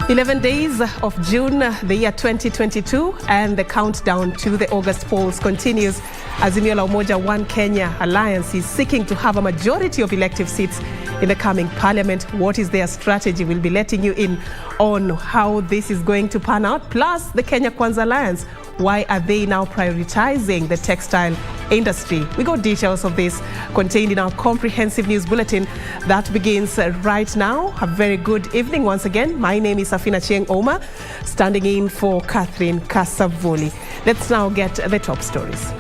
11 days of June, the year 2022, and the countdown to the August polls continues. Azimio la Umoja One Kenya Alliance is seeking to have a majority of elective seats in the coming parliament. What is their strategy? We'll be letting you in on how this is going to pan out. Plus, the Kenya Kwanza Alliance. Why are they now prioritizing the textile industry? We got details of this contained in our comprehensive news bulletin that begins right now. A very good evening once again. My name is Safina Chieng Oma, standing in for Catherine Kasavoli. Let's now get the top stories.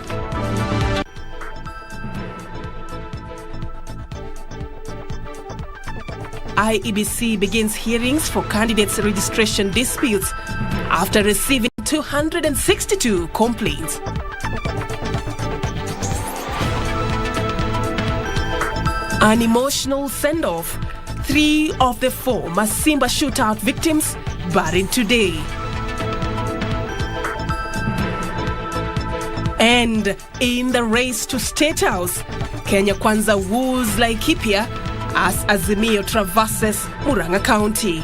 IEBC begins hearings for candidates' registration disputes after receiving 262 complaints. An emotional send-off. 3 of the 4 Masimba shootout victims buried today. And in the race to State House, Kenya Kwanza woos Laikipia as Azimio traverses Murang'a County.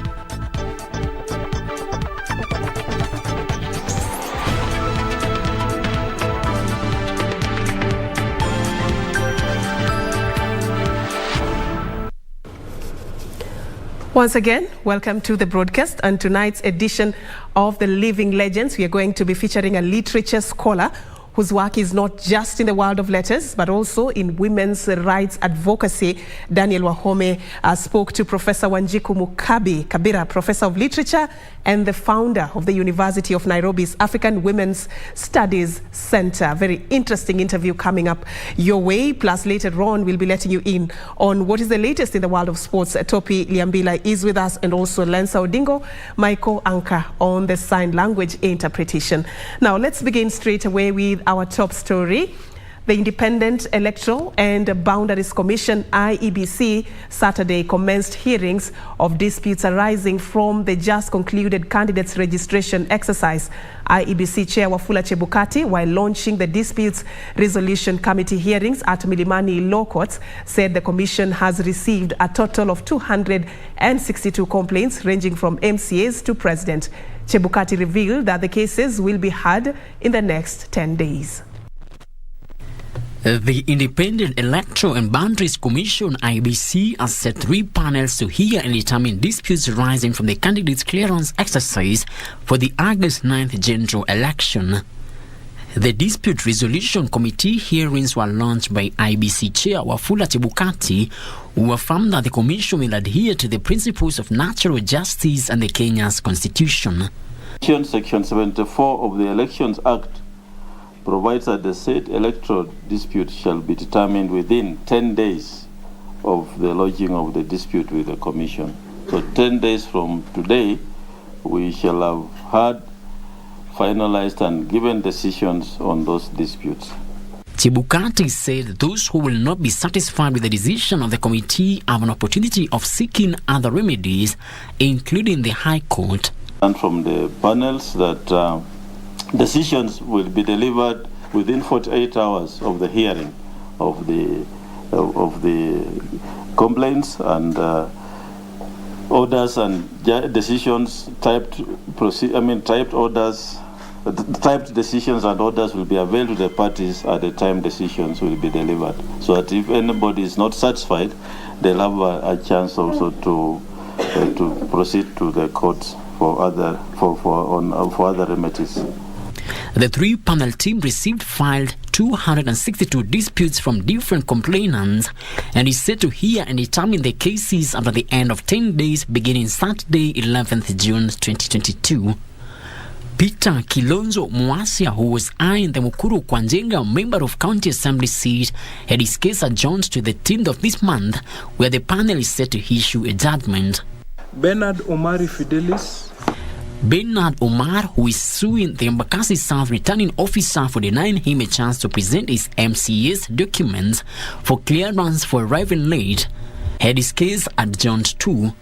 Once again, welcome to the broadcast, and tonight's edition of The Living Legends, we are going to be featuring a literature scholar whose work is not just in the world of letters, but also in women's rights advocacy. Daniel Wahome spoke to Professor Wanjiku Kabira, Professor of Literature and the founder of the University of Nairobi's African Women's Studies Center. Very interesting interview coming up your way. Plus, later on, we'll be letting you in on what is the latest in the world of sports. Topi Liambila is with us, and also Lensa Odingo, Michael Anka on the sign language interpretation. Now, let's begin straight away with our top story. The Independent Electoral and Boundaries Commission, IEBC, Saturday commenced hearings of disputes arising from the just concluded candidates registration exercise. IEBC Chair Wafula Chebukati, while launching the Disputes Resolution Committee hearings at Milimani Law Courts, said the commission has received a total of 262 complaints ranging from MCAs to President. Chebukati revealed that the cases will be heard in the next 10 days. The Independent Electoral and Boundaries Commission, IEBC, has set 3 panels to hear and determine disputes arising from the candidates' clearance exercise for the August 9th general election. The Dispute Resolution Committee hearings were launched by IEBC Chair Wafula Chebukati, who affirmed that the Commission will adhere to the principles of natural justice and the Kenya's Constitution. Section 74 of the Elections Act provides that the said electoral dispute shall be determined within 10 days of the lodging of the dispute with the Commission. So 10 days from today, we shall have heard, finalized and given decisions on those disputes. Chebukati said those who will not be satisfied with the decision of the committee have an opportunity of seeking other remedies, including the High Court. And from the panels that decisions will be delivered within 48 hours of the hearing of the complaints, and orders and decisions, typed decisions and orders will be availed to the parties at the time decisions will be delivered, so that if anybody is not satisfied, they'll have a chance also to proceed to the courts for other remedies. The 3-panel team filed 262 disputes from different complainants and is set to hear and determine the cases after the end of 10 days beginning Saturday, 11th June 2022. Peter Kilonzo Mwasia, who was eyeing the Mukuru Kwanjenga member of County Assembly seat, had his case adjourned to the 10th of this month, where the panel is set to issue a judgment. Bernard Omar, who is suing the Embakasi South returning officer for denying him a chance to present his MCA's documents for clearance for arriving late, had his case adjourned too.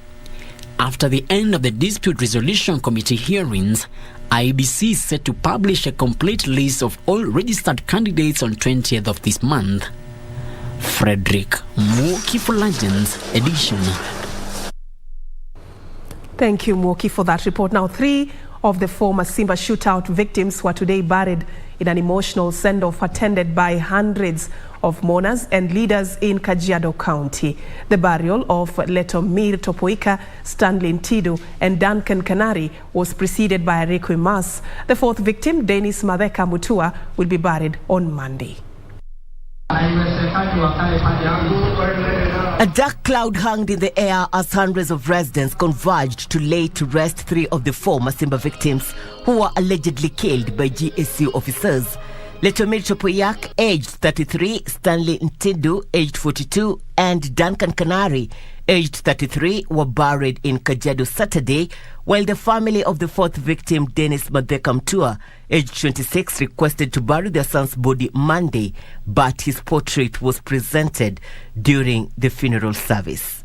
After the end of the Dispute Resolution Committee hearings, IEBC is set to publish a complete list of all registered candidates on 20th of this month. Frederick Muki for Legends Edition. Thank you, Mwoki, for that report. Now, 3 of the 4 Masimba shootout victims were today buried in an emotional send-off attended by hundreds of mourners and leaders in Kajiado County. The burial of Letomir Topoika, Stanley Ntidu and Duncan Kanari was preceded by a requiem mass. The 4th victim, Dennis Madheka Mutua, will be buried on Monday. A dark cloud hung in the air as hundreds of residents converged to lay to rest 3 of the 4 Masimba victims who were allegedly killed by GSU officers. Letomir Chopoyak, aged 33, Stanley Ntidu, aged 42, and Duncan Kanari, aged 33, were buried in Kajiado Saturday, while the family of the 4th victim, Dennis Madheka Mutua, aged 26, requested to bury their son's body Monday, but his portrait was presented during the funeral service.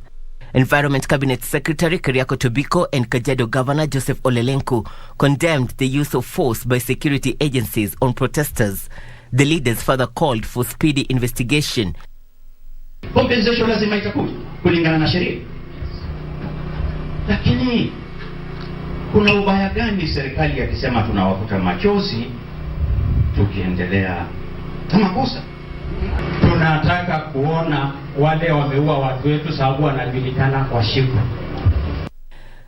Environment Cabinet Secretary Keriako Tobiko and Kajiado Governor Joseph Olelenku condemned the use of force by security agencies on protesters. The leaders further called for speedy investigation. Compensation lazima itakuja kulingana na sheria. Lakini kuna ubaya gani serikali yakisema tunawafuta machozi tukiendelea kama kosa? Tunataka kuona wale wameua watu wetu sababu wanajulikana kwa shiko.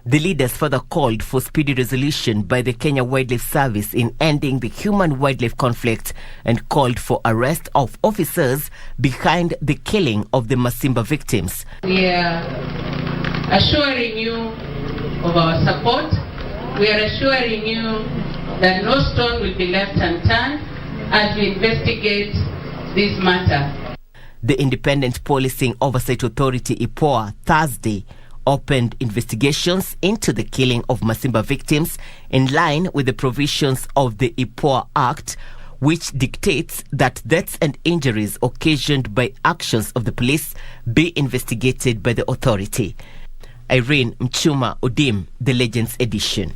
The leaders further called for speedy resolution by the Kenya Wildlife Service in ending the human-wildlife conflict and called for arrest of officers behind the killing of the Masimba victims. We are assuring you of our support. We are assuring you that no stone will be left unturned as we investigate this matter. The Independent Policing Oversight Authority, IPOA, Thursday opened investigations into the killing of Masimba victims in line with the provisions of the IPOA Act, which dictates that deaths and injuries occasioned by actions of the police be investigated by the authority. Irene Mchuma Odim, The Legends Edition.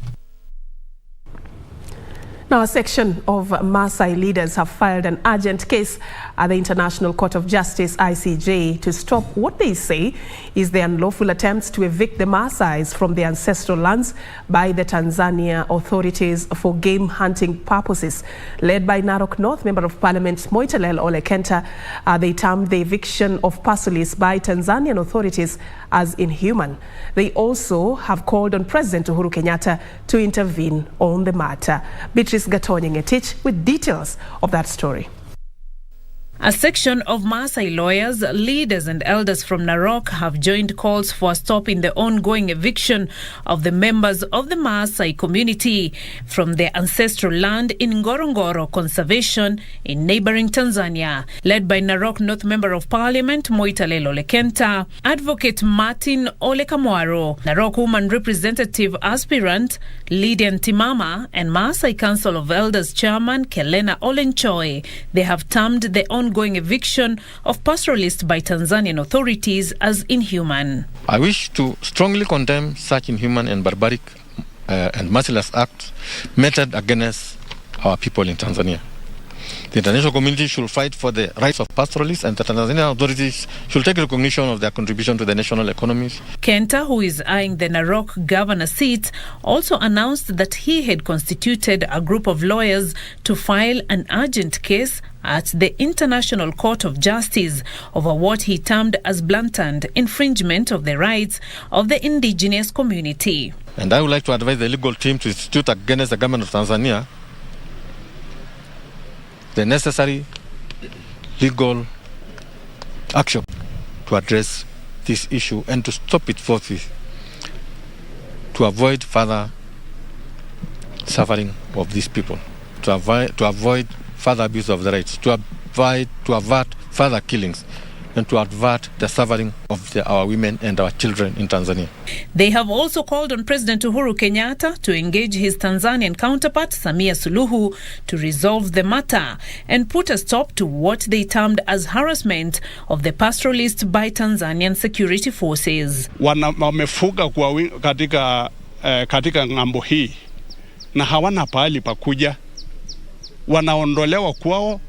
Now, a section of Masai leaders have filed an urgent case at the International Court of Justice, ICJ, to stop what they say is the unlawful attempts to evict the Masais from their ancestral lands by the Tanzania authorities for game hunting purposes. Led by Narok North Member of Parliament Moitalel Ole Kenta, they termed the eviction of pastoralists by Tanzanian authorities as inhuman. They also have called on President Uhuru Kenyatta to intervene on the matter. Beatrice Gatonye-Ngetich with details of that story. A section of Maasai lawyers, leaders and elders from Narok have joined calls for a stop in the ongoing eviction of the members of the Maasai community from their ancestral land in Ngorongoro Conservation in neighboring Tanzania. Led by Narok North Member of Parliament Moitalel Ole Kenta, Advocate Martin Ole Kamwaro, Narok Woman Representative Aspirant Lydia Ntimama, and Maasai Council of Elders Chairman Kelena Olenchoi, they have termed the ongoing eviction of pastoralists by Tanzanian authorities as inhuman. I wish to strongly condemn such inhuman and barbaric and merciless acts meted against our people in Tanzania. The international community should fight for the rights of pastoralists, and the Tanzanian authorities should take recognition of their contribution to the national economies. Kenta, who is eyeing the Narok governor seat, also announced that he had constituted a group of lawyers to file an urgent case at the International Court of Justice over what he termed as blatant infringement of the rights of the indigenous community. And I would like to advise the legal team to institute against the government of Tanzania the necessary legal action to address this issue and to stop it forthwith, to avoid further suffering of these people, to avoid further abuse of the rights, to avert further killings, and to avert the suffering of our women and our children in Tanzania. They have also called on President Uhuru Kenyatta to engage his Tanzanian counterpart Samia Suluhu to resolve the matter and put a stop to what they termed as harassment of the pastoralists by Tanzanian security forces. Wamefuga katika ng'ambo hii na hawana pahali pa kuja, wanaondolewa kwao.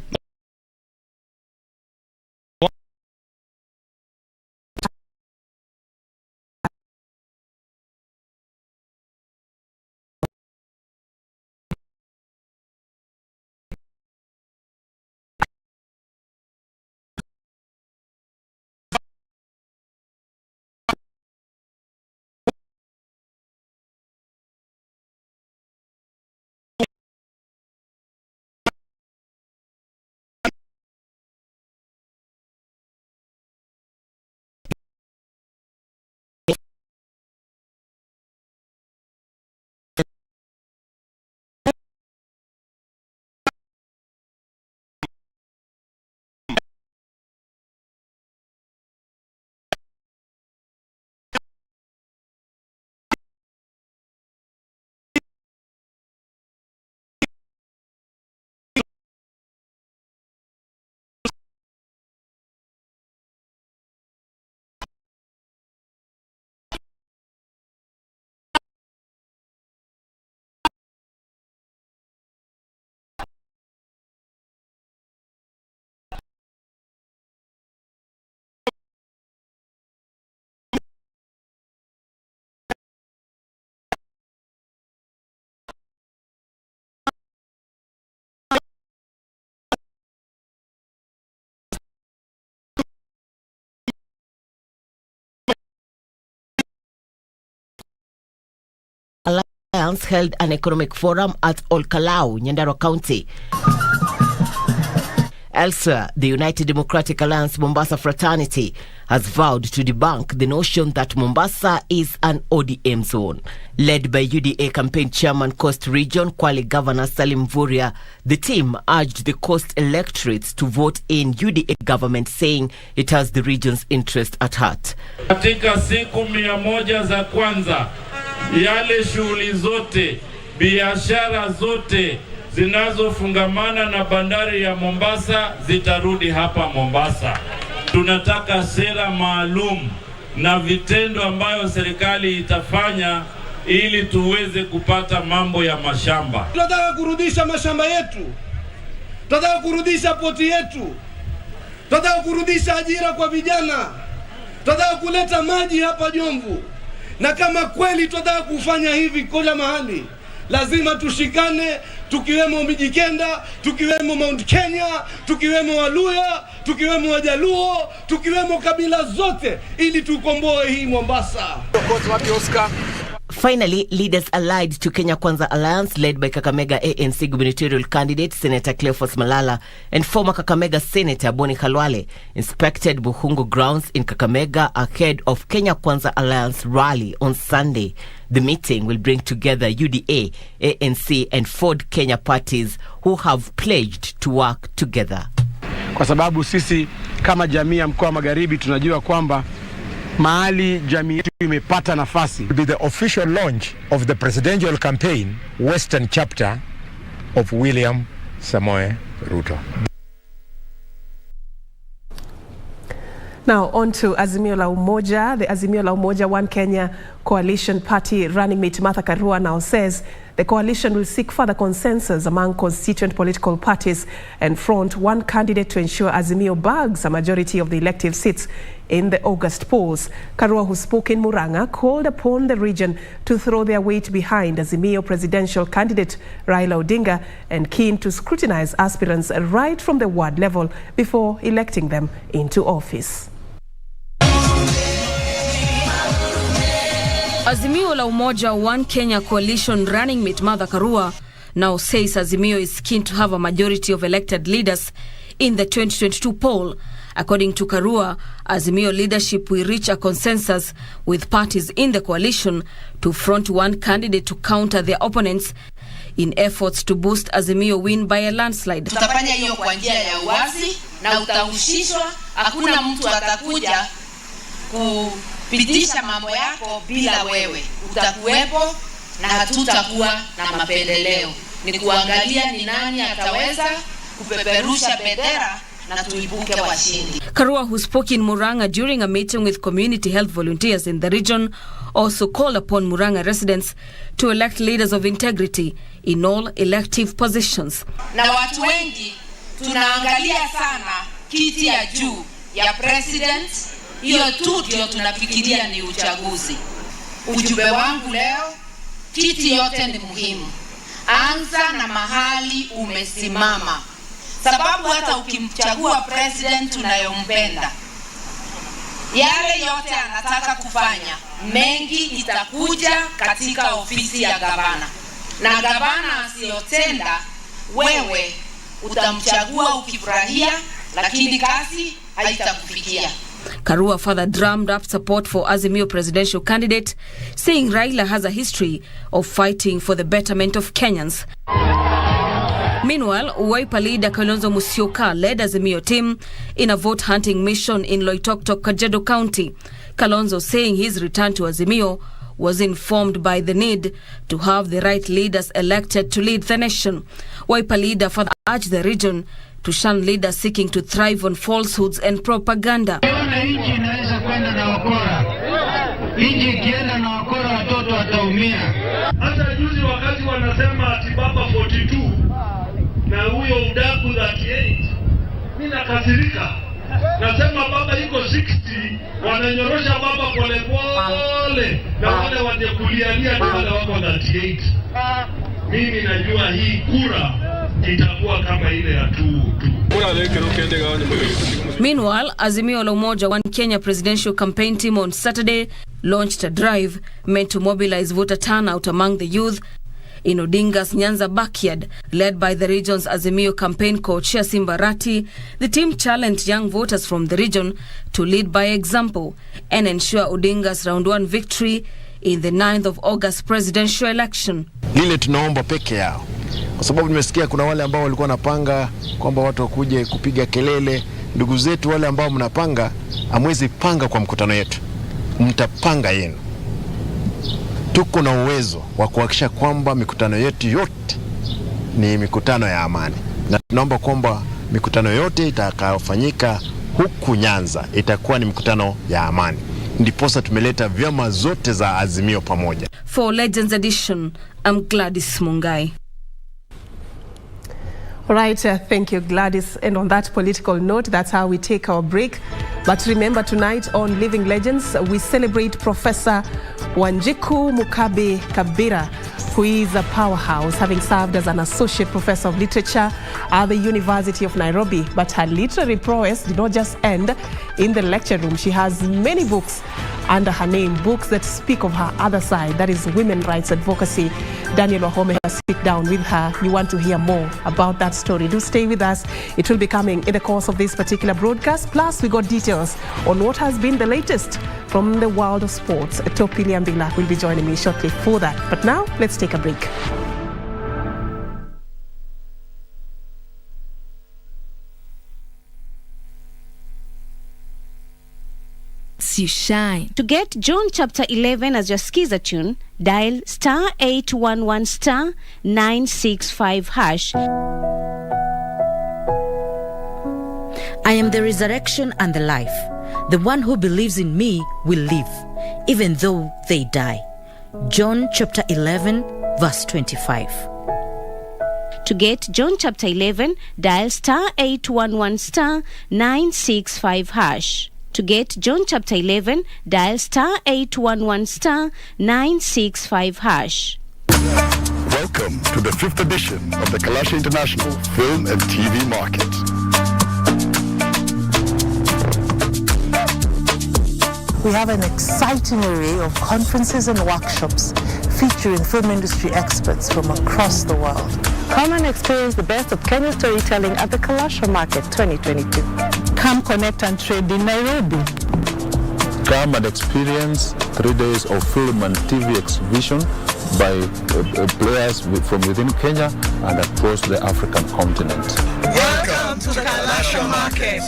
Alliance held an economic forum at Olkalau, Nyandarua County. Elsewhere, the United Democratic Alliance Mombasa fraternity has vowed to debunk the notion that Mombasa is an ODM zone. Led by UDA campaign chairman Coast Region Kwale Governor Salim Vuria, the team urged the Coast electorates to vote in UDA government, saying it has the region's interest at heart. Katika siku 100 za kwanza, yale shughuli zote, biashara zote zinazofungamana na bandari ya Mombasa zitarudi hapa Mombasa. Tunataka sera maalum na vitendo ambayo serikali itafanya ili tuweze kupata mambo ya mashamba. Tunataka kurudisha mashamba yetu. Tunataka kurudisha poti yetu. Tunataka kurudisha ajira kwa vijana. Tunataka kuleta maji hapa Jomvu. Na kama kweli tunataka kufanya hivi kila mahali, lazima tushikane, tukiwemo Mijikenda, tukiwemo Mount Kenya, tukiwemo Waluya, tukiwemo Wajaluo, tukiwemo kabila zote, ili tukomboe hii Mombasa. Finally, leaders allied to Kenya Kwanza Alliance, led by Kakamega ANC gubernatorial candidate Senator Cleophas Malala and former Kakamega Senator Boni Khalwale, inspected Buhungu grounds in Kakamega ahead of Kenya Kwanza Alliance rally on Sunday. The meeting will bring together UDA, ANC and Ford Kenya parties who have pledged to work together. Kwa sababu sisi kama jamii ya mkoa Magharibi tunajua kwamba mahali jamii yetu imepata nafasi. It will be the official launch of the presidential campaign Western chapter of William Samoei Ruto. Now on to Azimio la Umoja. The Azimio la Umoja One Kenya coalition party running mate Martha Karua now says the coalition will seek further consensus among constituent political parties and front one candidate to ensure Azimio bags a majority of the elective seats in the August polls. Karua, who spoke in Murang'a, called upon the region to throw their weight behind Azimio presidential candidate Raila Odinga and keen to scrutinize aspirants right from the ward level before electing them into office. Azimio la Umoja One Kenya coalition running mate Martha Karua now says Azimio is keen to have a majority of elected leaders in the 2022 poll. According to Karua, Azimio leadership will reach a consensus with parties in the coalition to front one candidate to counter their opponents in efforts to boost Azimio win by a landslide. Tutafanya hiyo kwa njia ya uwazi na utahusishwa. Hakuna mtu atakuja kupitisha mambo yako bila wewe. Utakuwepo na hatutakuwa na mapendeleo. Ni kuangalia ni nani ataweza kupeperusha bendera na tuibuke washindi. Karua, who spoke in Murang'a during a meeting with community health volunteers in the region, also called upon Murang'a residents to elect leaders of integrity in all elective positions. Na watu wengi tunaangalia sana kiti ya juu ya president, hiyo tu ndio tunafikiria ni uchaguzi. Ujumbe wangu leo, kiti yote ni muhimu. Anza na mahali umesimama. Sababu hata ukimchagua president tunayompenda, yale yote anataka kufanya, mengi itakuja katika ofisi ya gavana. Na gavana asiyotenda, wewe utamchagua ukifurahia, lakini kazi haitakufikia. Karua further drummed up support for Azimio presidential candidate, saying Raila has a history of fighting for the betterment of Kenyans. Meanwhile, Wiper leader Kalonzo Musyoka led Azimio team in a vote hunting mission in Loitoktok, Kajiado County. Kalonzo saying his return to Azimio was informed by the need to have the right leaders elected to lead the nation. Wiper leader further urged the region to shun leaders seeking to thrive on falsehoods and propaganda. Nchi inaweza kwenda na wakora. Nchi ikienda na wakora watoto wataumia. Hata juzi wakati wanasema ati baba 42 na huyo udaku 38, mimi nakasirika. Nasema baba yuko 60, wananyorosha baba pole pole na wale wajekulialia ni wale wako 38. Mimi najua hii kura itakuwa kama ile ya tu. Meanwhile, Azimio la Umoja One Kenya presidential campaign team on Saturday launched a drive meant to mobilize voter turnout among the youth in Odinga's Nyanza backyard. Led by the region's Azimio campaign coach Masimba, the team challenged young voters from the region to lead by example and ensure Odinga's round 1 victory in the 9th of August presidential election. Lile tunaomba peke yao, kwa sababu nimesikia kuna wale ambao walikuwa napanga kwamba watu wakuje kupiga kelele. Ndugu zetu wale ambao mnapanga, amwezi panga kwa mkutano yetu, mtapanga yenu. Tuko na uwezo wa kuhakikisha kwamba mikutano yetu yote ni mikutano ya amani, na tunaomba kwamba mikutano yote itakayofanyika huku Nyanza itakuwa ni mikutano ya amani. Ndiposa tumeleta vyama zote za Azimio pamoja. For Legends Edition, I'm Gladys Mungai. All right, thank you, Gladys. And on that political note, that's how we take our break. But remember, tonight on Living Legends, we celebrate Professor Wanjiku Mukabe Kabira, who is a powerhouse, having served as an associate professor of literature at the University of Nairobi. But her literary prowess did not just end in the lecture room. She has many books under her name, books that speak of her other side, that is women rights advocacy. Daniel Wahome has sit down with her. You want to hear more about that story, do stay with us. It will be coming in the course of this particular broadcast. Plus, we got details on what has been the latest from the world of sports. Topili Ambila will be joining me shortly for that. But now, let's take a break. You shine. To get John chapter 11 as your skiza tune, dial star 811 star 965 hash. I am the resurrection and the life. The one who believes in me will live, even though they die. John chapter 11 verse 25. To get John chapter 11, dial star 811 star 965 hash. To get John chapter 11, dial star 811 star 965 hash. Welcome to the 5th edition of the Kalasha International Film and TV Market. We have an exciting array of conferences and workshops featuring film industry experts from across the world. Come and experience the best of Kenyan storytelling at the Kalasha Market 2022. Come connect and trade in Nairobi. Come and experience 3 days of film and TV exhibition by players from within Kenya and across the African continent. Welcome to the Kalasha Market.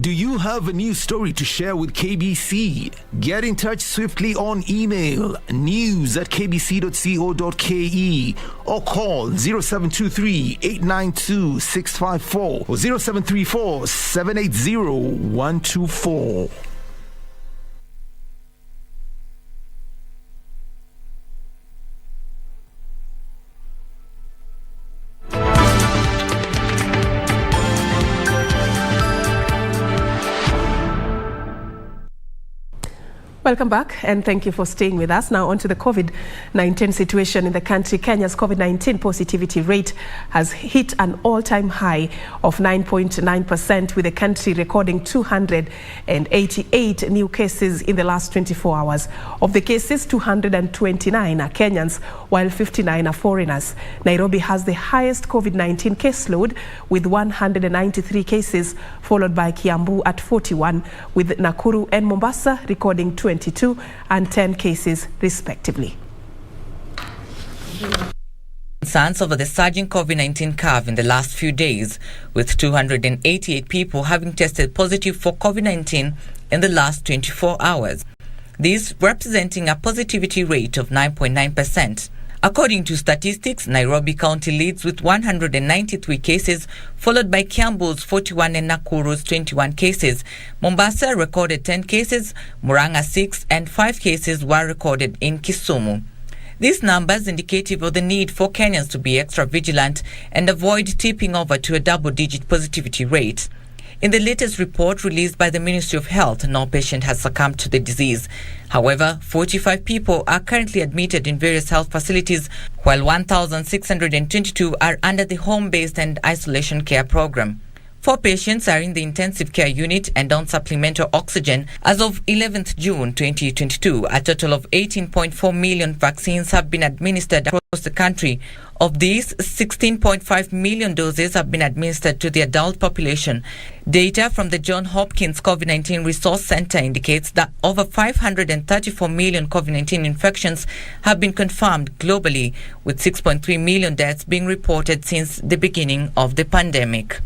Do you have a new story to share with KBC? Get in touch swiftly on email news@kbc.co.ke or call 0723-892-654 or 0734-780-124. Welcome back and thank you for staying with us. Now on to the COVID-19 situation in the country. Kenya's COVID-19 positivity rate has hit an all-time high of 9.9%, with the country recording 288 new cases in the last 24 hours. Of the cases, 229 are Kenyans, while 59 are foreigners. Nairobi has the highest COVID-19 caseload with 193 cases, followed by Kiambu at 41, with Nakuru and Mombasa recording 22 and 10 cases respectively. Concerns over the surging COVID-19 curve in the last few days, with 288 people having tested positive for COVID-19 in the last 24 hours. This representing a positivity rate of 9.9%. According to statistics, Nairobi County leads with 193 cases, followed by Kiambu's 41 and Nakuru's 21 cases. Mombasa recorded 10 cases, Murang'a 6, and 5 cases were recorded in Kisumu. These numbers indicative of the need for Kenyans to be extra vigilant and avoid tipping over to a double-digit positivity rate. In the latest report released by the Ministry of Health, no patient has succumbed to the disease. However, 45 people are currently admitted in various health facilities, while 1,622 are under the home-based and isolation care program. 4 patients are in the intensive care unit and on supplemental oxygen. As of 11th June 2022, a total of 18.4 million vaccines have been administered across the country. Of these, 16.5 million doses have been administered to the adult population. Data from the Johns Hopkins COVID-19 Resource Center indicates that over 534 million COVID-19 infections have been confirmed globally, with 6.3 million deaths being reported since the beginning of the pandemic.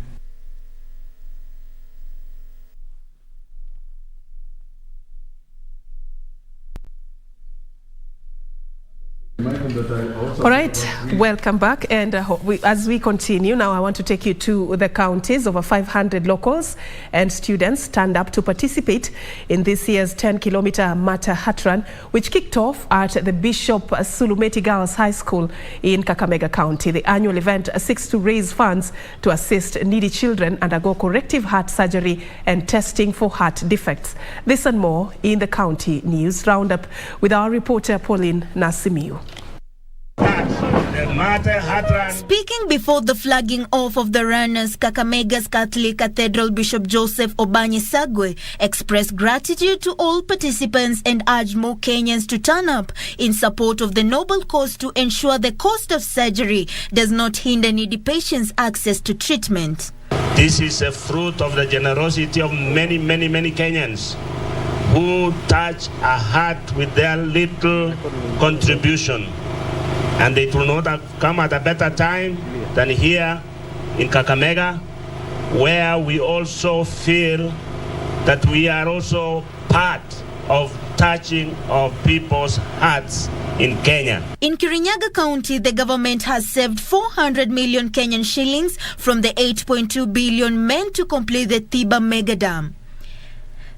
All right, welcome back. And as we continue, now I want to take you to the counties. Over 500 locals and students turned up to participate in this year's 10-kilometer Mata Hat Run, which kicked off at the Bishop Sulumeti Girls High School in Kakamega County. The annual event seeks to raise funds to assist needy children undergo corrective heart surgery and testing for heart defects. This and more in the county news roundup with our reporter Pauline Nasimio. Speaking before the flagging off of the runners, Kakamega's Catholic Cathedral Bishop Joseph Obanyi Sagwe expressed gratitude to all participants and urged more Kenyans to turn up in support of the noble cause to ensure the cost of surgery does not hinder needy patients' access to treatment. This is a fruit of the generosity of many Kenyans who touch a heart with their little contribution. And it will not have come at a better time than here in Kakamega, where we also feel that we are also part of touching of people's hearts in Kenya. In Kirinyaga County, the government has saved 400 million Kenyan shillings from the 8.2 billion meant to complete the Thiba Mega Dam.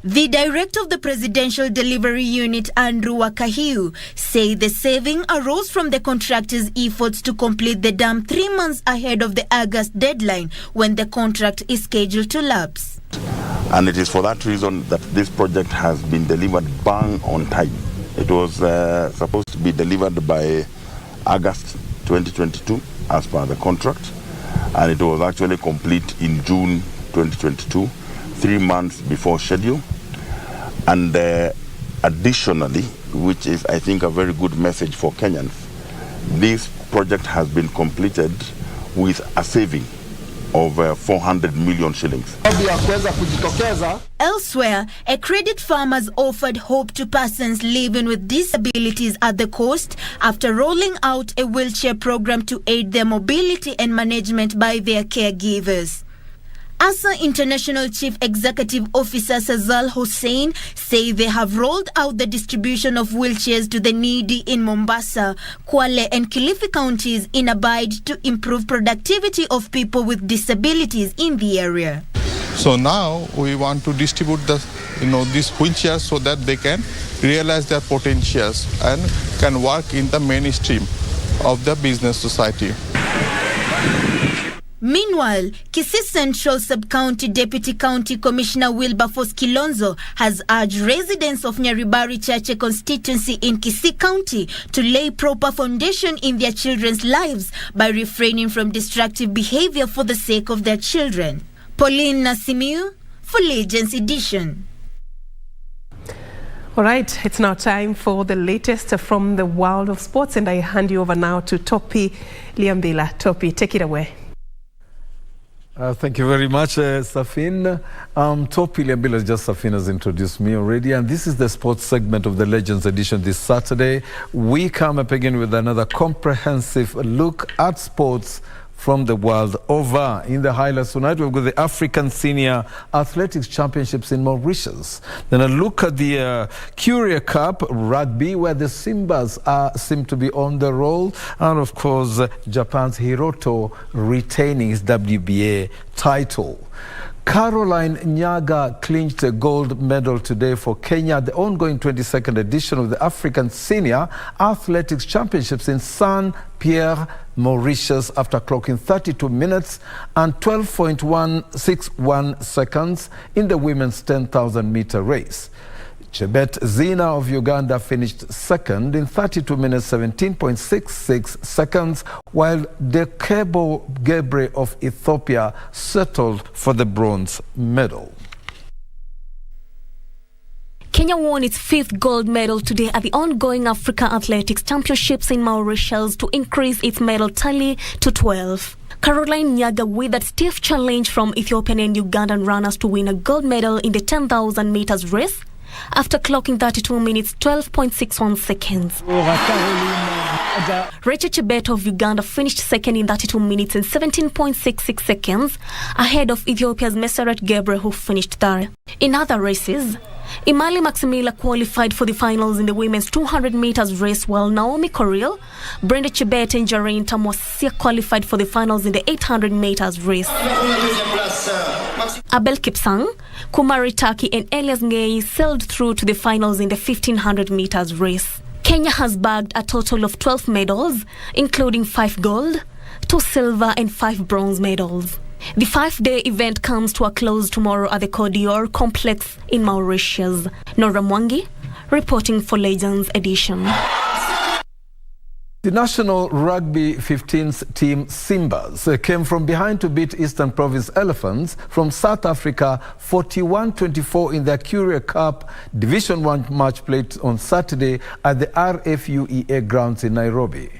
The director of the Presidential Delivery Unit, Andrew Wakahiu, said the saving arose from the contractor's efforts to complete the dam 3 months ahead of the August deadline when the contract is scheduled to lapse. And it is for that reason that this project has been delivered bang on time. It was supposed to be delivered by August 2022 as per the contract, and it was actually complete in June 2022. 3 months before schedule. And additionally, which is I think a very good message for Kenyans, this project has been completed with a saving of 400 million shillings. Elsewhere, a credit farm has offered hope to persons living with disabilities at the coast after rolling out a wheelchair program to aid their mobility and management by their caregivers. ASA International Chief Executive Officer Sazal Hussein say they have rolled out the distribution of wheelchairs to the needy in Mombasa, Kwale and Kilifi counties in a bid to improve productivity of people with disabilities in the area. So now we want to distribute these wheelchairs so that they can realize their potentials and can work in the mainstream of the business society. Meanwhile, Kisii Central Sub-County Deputy County Commissioner Wilberforce Kilonzo has urged residents of Nyaribari Chache constituency in Kisii County to lay proper foundation in their children's lives by refraining from destructive behavior for the sake of their children. Pauline Nasimiu for Legends Edition. All right, it's now time for the latest from the world of sports, and I hand you over now to Topi Liambila. Topi, take it away. Thank you very much, Safin. Topi Liambila, just Safin has introduced me already, and this is the sports segment of the Legends Edition this Saturday. We come up again with another comprehensive look at sports from the world over. In the highlights tonight, we've got the African Senior Athletics Championships in Mauritius. Then a look at the Curia Cup rugby, where the Simbas seem to be on the roll. And of course, Japan's Hiroto retaining his WBA title. Caroline Nyaga clinched a gold medal today for Kenya at the ongoing 22nd edition of the African Senior Athletics Championships in Saint Pierre, Mauritius, after clocking 32 minutes and 12.161 seconds in the women's 10,000-meter race. Chebet Zina of Uganda finished second in 32 minutes 17.66 seconds, while Dekebo Gebre of Ethiopia settled for the bronze medal. Kenya won its 5th gold medal today at the ongoing Africa Athletics Championships in Mauritius to increase its medal tally to 12. Caroline Nyaga with that stiff challenge from Ethiopian and Ugandan runners to win a gold medal in the 10,000 meters race after clocking 32 minutes 12.61 seconds. Rachel Chebet of Uganda finished second in 32 minutes and 17.66 seconds ahead of Ethiopia's Meseret Gebre, who finished third. In other races, Imali Maximila qualified for the finals in the women's 200 meters race, while Naomi Corriel, Brenda Chebet and Jareen Tamosia qualified for the finals in the 800 meters race. Abel Kipsang, Kumari Taki and Elias Ngei sailed through to the finals in the 1500 meters race. Kenya has bagged a total of 12 medals, including 5 gold, 2 silver and 5 bronze medals. The 5-day event comes to a close tomorrow at the Kodior complex in Mauritius. Nora Mwangi, reporting for Legends Edition. The national rugby 15s team Simbas came from behind to beat Eastern Province Elephants from South Africa 41-24 in their Courier Cup Division 1 match played on Saturday at the RFUEA grounds in Nairobi.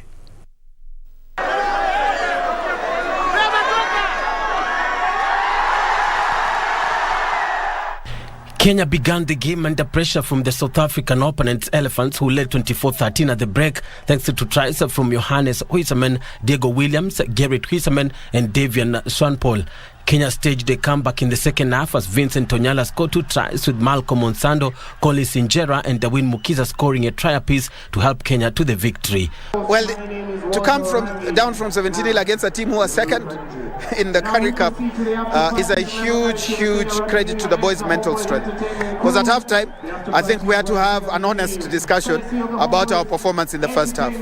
Kenya began the game under pressure from the South African opponents Elephants, who led 24-13 at the break thanks to tries from Johannes Huisaman, Diego Williams, Gerrit Huisaman and Davian Swanpol. Kenya staged a comeback in the second half as Vincent Tonyala scored 2 tries, with Malcolm Onsando, Collins Injera and Darwin Mukiza scoring a try apiece to help Kenya to the victory. Well, to come down from 17-0 against a team who was second in the Currie Cup is a huge credit to the boys' mental strength. Because at halftime, I think we had to have an honest discussion about our performance in the first half.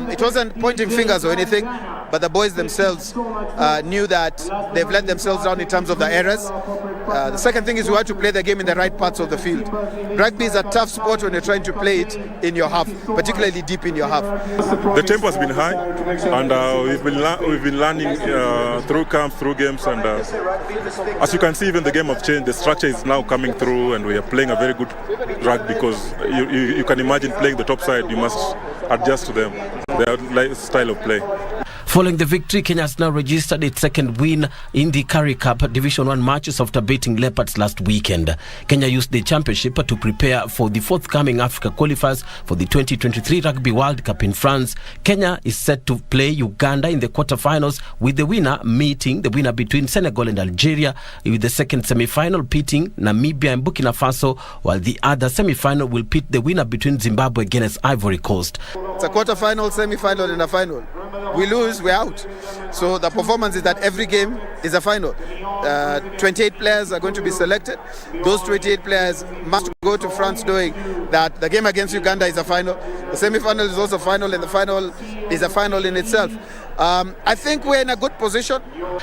It wasn't pointing fingers or anything, but the boys themselves knew that they've let themselves down in terms of the errors. The second thing is we had to play the game in the right parts of the field. Rugby is a tough sport when you're trying to play it in your half, particularly deep in your half. The tempo has been high, and we've been learning through camps, through games, and as you can see, even the game of change, the structure is now coming through, and we are playing a very good rugby, because you can imagine playing the top side, you must adjust to them, their style of play. Following the victory, Kenya has now registered its second win in the Currie Cup Division 1 matches after beating Leopards last weekend. Kenya used the championship to prepare for the forthcoming Africa qualifiers for the 2023 Rugby World Cup in France. Kenya is set to play Uganda in the quarterfinals, with the winner meeting the winner between Senegal and Algeria, with the second semi-final pitting Namibia and Burkina Faso, while the other semi-final will pit the winner between Zimbabwe against Ivory Coast. It's a quarter-final, semi-final and a final. We lose, we're out. So the performance is that every game is a final. 28 players are going to be selected. Those 28 players must go to France knowing that the game against Uganda is a final. The semi-final is also a final, and the final is a final in itself. I think we're in a good position.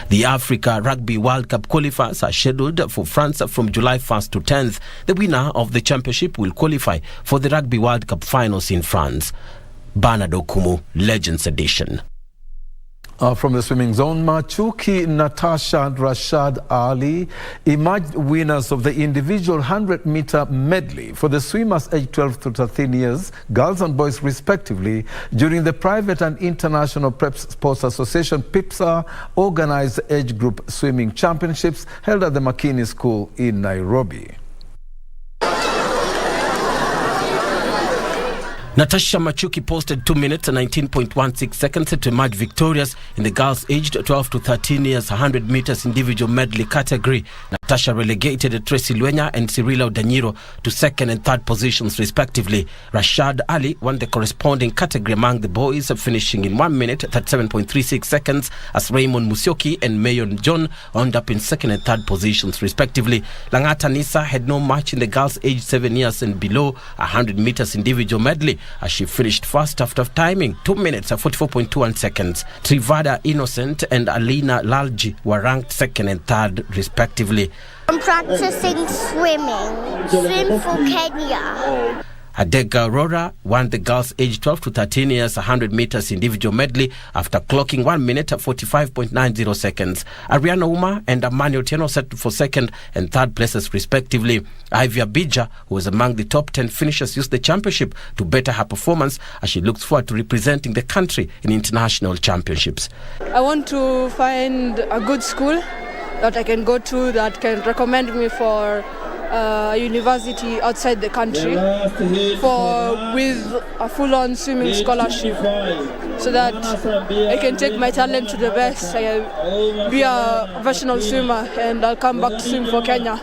The Africa Rugby World Cup qualifiers are scheduled for France from July 1st to 10th. The winner of the championship will qualify for the Rugby World Cup finals in France. Bernard Okumu, Legends Edition. From the swimming zone, Machuki, Natasha and Rashad Ali emerged winners of the individual 100-meter medley for the swimmers aged 12 to 13 years, girls and boys respectively, during the Private and International Prep Sports Association PIPSA organized age group swimming championships held at the Makini School in Nairobi. Natasha Machuki posted 2 minutes and 19.16 seconds to emerge victorious in the girls aged 12 to 13 years 100 meters individual medley category. Natasha relegated Tracy Luenya and Cyrilla Odanyiro to second and third positions respectively. Rashad Ali won the corresponding category among the boys, finishing in 1 minute 37.36 seconds, as Raymond Musyoki and Mayon John wound up in second and third positions respectively. Langata Nisa had no match in the girls aged 7 years and below 100 meters individual medley, as she finished first after timing 2 minutes 44.21 seconds. Trivada Innocent and Alina Lalji were ranked second and third respectively. I'm practicing swimming. Swim for Kenya. Adega Aurora won the girls aged 12 to 13 years 100 meters individual medley after clocking 1 minute 45.90 seconds. Ariana Uma and Amani Otieno set for second and third places respectively. Ivy Abija, who was among the top 10 finishers, used the championship to better her performance as she looks forward to representing the country in international championships. I want to find a good school that I can go to that can recommend me for university outside the country with a full-on swimming scholarship, so that I can take my talent to the best. I be a professional swimmer and I'll come back to swim for Kenya.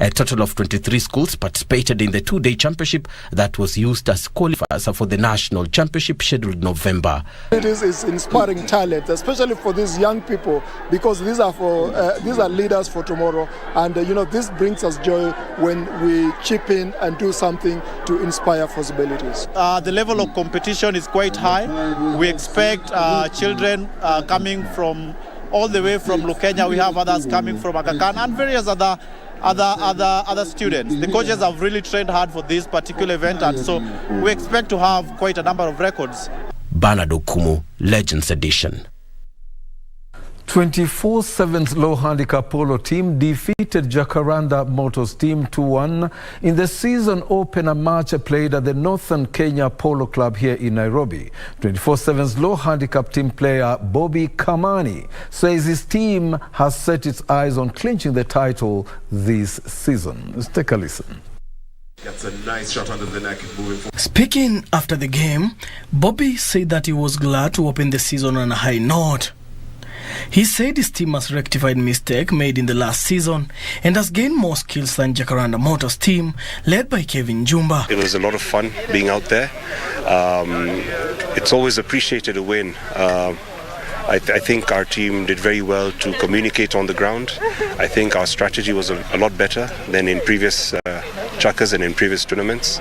A total of 23 schools participated in the two-day championship that was used as qualifiers for the national championship scheduled November. It is inspiring talent, especially for these young people, because these are leaders for tomorrow, and this brings us joy when we chip in and do something to inspire possibilities. The level of competition is quite high. We expect children coming from all the way from Lukenya. We have others coming from Aga Khan and various other students. The coaches have really trained hard for this particular event, and so we expect to have quite a number of records. Bernard Okumu, Legends Edition. 24/7's low handicap polo team defeated Jacaranda Motors team 2-1 in the season opener match played at the Northern Kenya Polo Club here in Nairobi. 24/7's low handicap team player Bobby Kamani says his team has set its eyes on clinching the title this season. Let's take a listen. That's a nice shot under the neck moving forward. Speaking after the game, Bobby said that he was glad to open the season on a high note. He said his team has rectified mistake made in the last season and has gained more skills than Jacaranda Motors team led by Kevin Jumba. It was a lot of fun being out there. It's always appreciated a win. I think our team did very well to communicate on the ground. I think our strategy was a lot better than in previous chakras and in previous tournaments.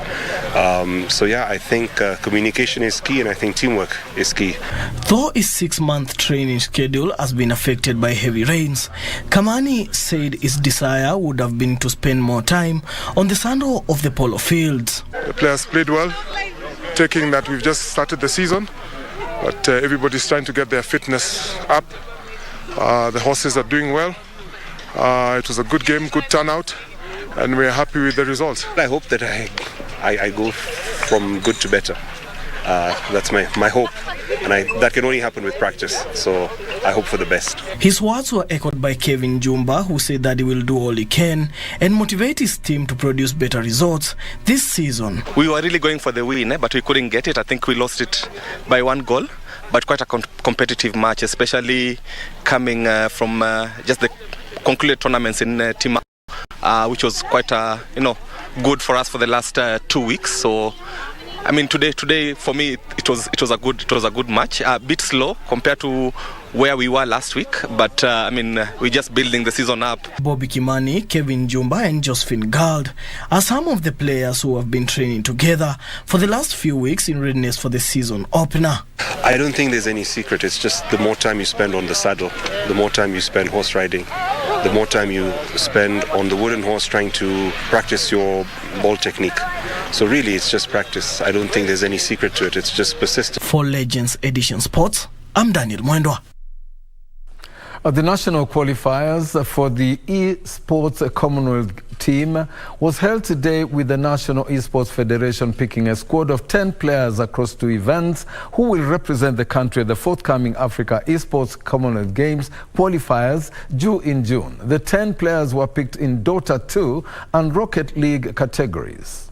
So yeah, I think communication is key, and I think teamwork is key. Though his 6-month training schedule has been affected by heavy rains, Kamani said his desire would have been to spend more time on the sand of the polo fields. The players played well, taking that we've just started the season, but everybody's trying to get their fitness up. The horses are doing well. It was a good game, good turnout, and we're happy with the results. I hope that I go from good to better. That's my hope, and that can only happen with practice, so I hope for the best. His words were echoed by Kevin Jumba, who said that he will do all he can and motivate his team to produce better results this season. We were really going for the win, but we couldn't get it. I think we lost it by 1 goal, but quite a competitive match, especially coming from just the concluded tournaments in Team, which was quite good for us for the last 2 weeks. So I mean, today for me it was a good match. A bit slow compared to where we were last week, but I mean, we're just building the season up. Bobby Kimani, Kevin Jumba and Josephine Gald are some of the players who have been training together for the last few weeks in readiness for the season opener. I don't think there's any secret. It's just the more time you spend on the saddle, the more time you spend horse riding, the more time you spend on the wooden horse trying to practice your ball technique. So really, it's just practice. I don't think there's any secret to it. It's just persistence. For Legends Edition Sports, I'm Daniel Mwendwa. The national qualifiers for the eSports Commonwealth team was held today, with the National Esports Federation picking a squad of 10 players across 2 events who will represent the country at the forthcoming Africa Esports Commonwealth Games qualifiers due in June. The 10 players were picked in Dota 2 and Rocket League categories.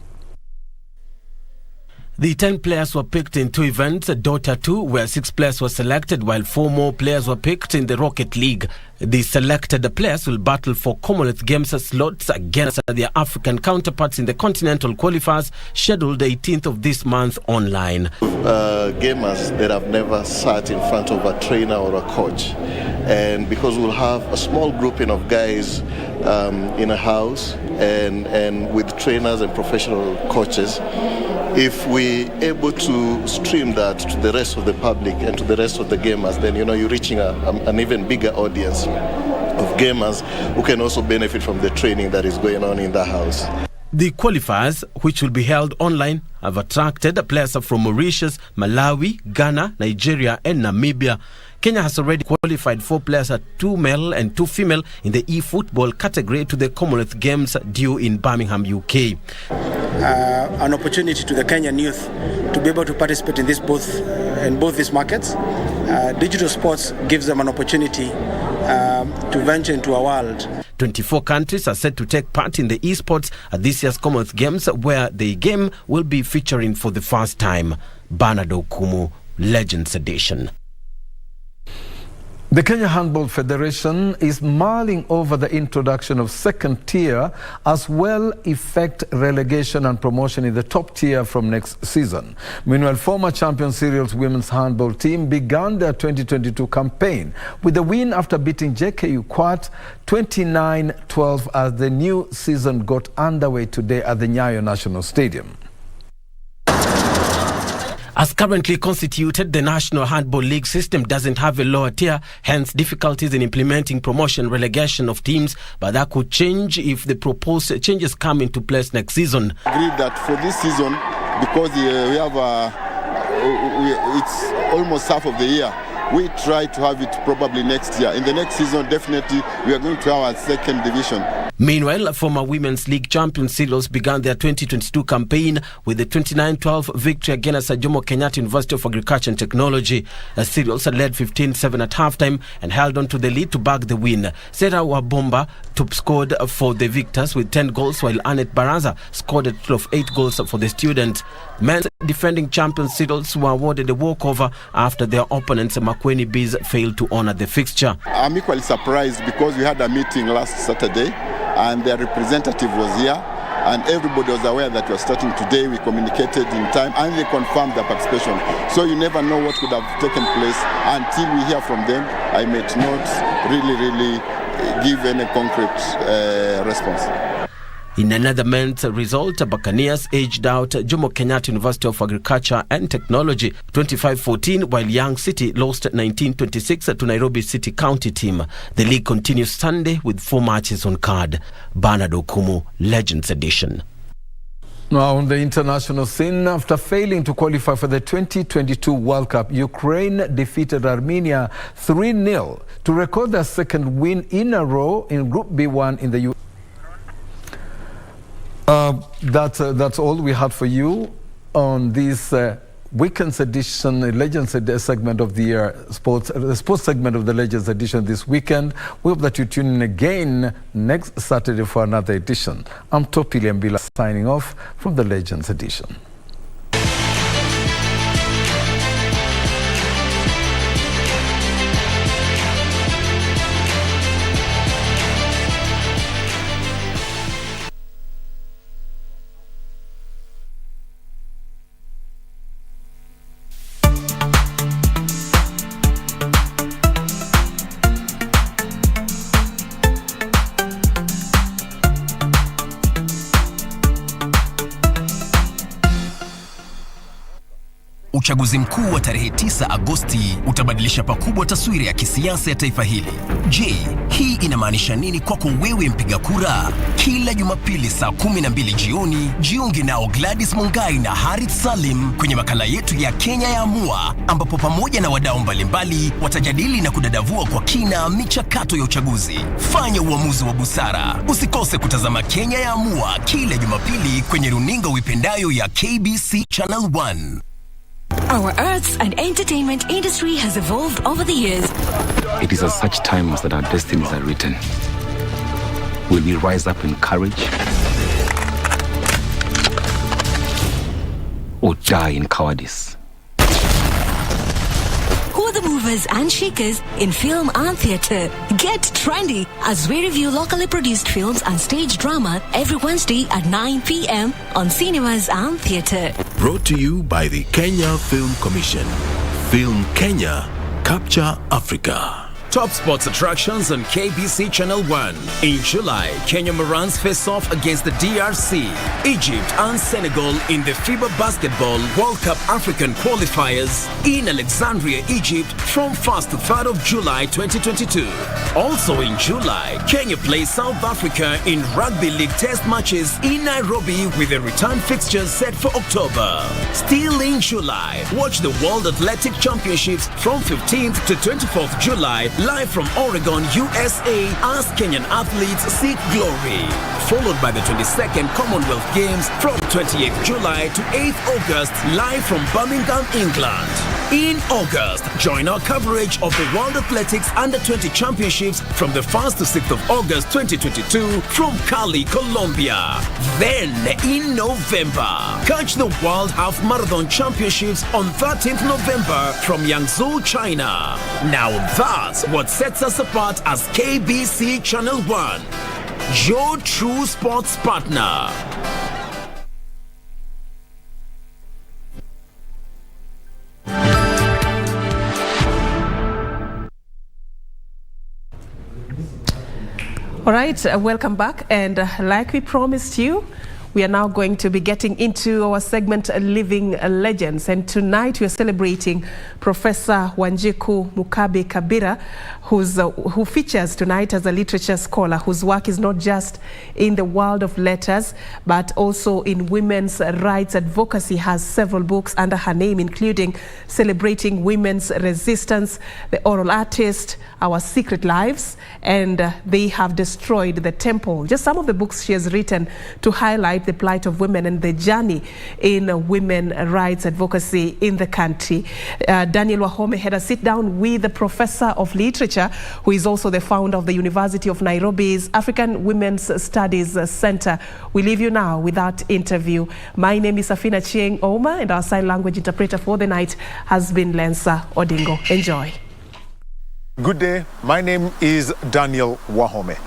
The 10 players were picked in 2 events, Dota 2, where 6 players were selected, while 4 more players were picked in the Rocket League. The selected players will battle for Commonwealth Games slots against their African counterparts in the Continental Qualifiers, scheduled the 18th of this month online. Gamers that have never sat in front of a trainer or a coach. And because we'll have a small grouping of guys in a house and with trainers and professional coaches, if we able to stream that to the rest of the public and to the rest of the gamers, then you're reaching an even bigger audience of gamers who can also benefit from the training that is going on in the house. The qualifiers, which will be held online, have attracted players from Mauritius, Malawi, Ghana, Nigeria and Namibia. Kenya has already qualified 4 players, 2 male and 2 female, in the e-football category to the Commonwealth Games due in Birmingham, UK. An opportunity to the Kenyan youth to be able to participate in both these markets. Digital sports gives them an opportunity to venture into a world. 24 countries are set to take part in the esports at this year's Commonwealth Games, where the game will be featuring for the first time. Bernard Okumu, Legends Edition. The Kenya Handball Federation is mulling over the introduction of second tier as well effect relegation and promotion in the top tier from next season. Meanwhile, former champion Cereals women's handball team began their 2022 campaign with a win after beating JKU Quat 29-12 as the new season got underway today at the Nyayo National Stadium. As currently constituted, the National Handball League system doesn't have a lower tier, hence difficulties in implementing promotion relegation of teams, but that could change if the proposed changes come into place next season. Agreed that for this season, because we have it's almost half of the year, we try to have it probably next year. In the next season, definitely, we are going to have a second division. Meanwhile, former Women's League champion Cereals began their 2022 campaign with the 29-12 victory against Jomo Kenyatta University of Agriculture and Technology. Cereals led 15-7 at halftime and held on to the lead to bag the win. Sarah Wabomba top scored for the victors with 10 goals, while Annette Baraza scored a total of 8 goals for the students. Men's defending champions Cereals were awarded a walkover after their opponents Makueni Bees failed to honor the fixture. I'm equally surprised because we had a meeting last Saturday and their representative was here and everybody was aware that we are starting today. We communicated in time and they confirmed their participation. So you never know what could have taken place until we hear from them. I might not really give any concrete response. In another men's result, Buccaneers edged out Jomo Kenyatta University of Agriculture and Technology 25-14, while Young City lost 19-26 to Nairobi City County team. The league continues Sunday with 4 matches on card. Bernard Okumu, Legends Edition. Now, on the international scene, after failing to qualify for the 2022 World Cup, Ukraine defeated Armenia 3-0 to record their second win in a row in Group B1 in the U. That's all we had for you on this weekend's edition, Legends segment of the year, the sports segment of the Legends edition this weekend. We hope that you tune in again next Saturday for another edition. I'm Topi Liambila signing off from the Legends edition. Uchaguzi mkuu wa tarehe 9 Agosti utabadilisha pakubwa taswira ya kisiasa ya taifa hili. Je, hii inamaanisha nini kwako wewe mpiga kura? Kila Jumapili saa 12 jioni, jiunge nao Gladys Mungai na Harith Salim kwenye makala yetu ya Kenya ya Amua, ambapo pamoja na wadau mbalimbali watajadili na kudadavua kwa kina michakato ya uchaguzi. Fanya uamuzi wa busara. Usikose kutazama Kenya ya Amua kila Jumapili kwenye runinga uipendayo ya KBC Channel 1. Our arts and entertainment industry has evolved over the years. It is at such times that our destinies are written. Will we rise up in courage? or die in cowardice. Who are the movers and shakers in film and theatre? Get trendy as we review locally produced films and stage drama every Wednesday at 9 p.m. on Cinemas and Theatre. Brought to you by the Kenya Film Commission. Film Kenya, Capture Africa. Top sports attractions on KBC Channel 1. In July, Kenya Morans face off against the DRC, Egypt and Senegal in the FIBA Basketball World Cup African qualifiers in Alexandria, Egypt from 1st to 3rd of July 2022. Also in July, Kenya plays South Africa in Rugby League test matches in Nairobi with the return fixtures set for October. Still in July, watch the World Athletic Championships from 15th to 24th July live from Oregon, USA, as Kenyan athletes seek glory. Followed by the 22nd Commonwealth Games from 28th July to 8th August, live from Birmingham, England. In August, join our coverage of the World Athletics Under-20 Championships from the 1st to 6th of August 2022 from Cali, Colombia. Then, in November, catch the World Half Marathon Championships on 13th November from Yangzhou, China. Now that's what sets us apart as KBC Channel 1, your true sports partner. All right, welcome back. And like we promised you, we are now going to be getting into our segment Living Legends. And tonight we are celebrating Professor Wanjiku Mukabe Kabira, who features tonight as a literature scholar whose work is not just in the world of letters, but also in women's rights advocacy. Has several books under her name, including Celebrating Women's Resistance, The Oral Artist, Our Secret Lives, and They Have Destroyed the Temple. Just some of the books she has written to highlight the plight of women and the journey in women rights advocacy in the country. Daniel Wahome had a sit down with the professor of literature, who is also the founder of the University of Nairobi's African Women's Studies Center. We leave you now with that interview. My name is Safina Chieng Oma, and our sign language interpreter for the night has been Lensa Odingo. Enjoy. Good day. My name is Daniel Wahome.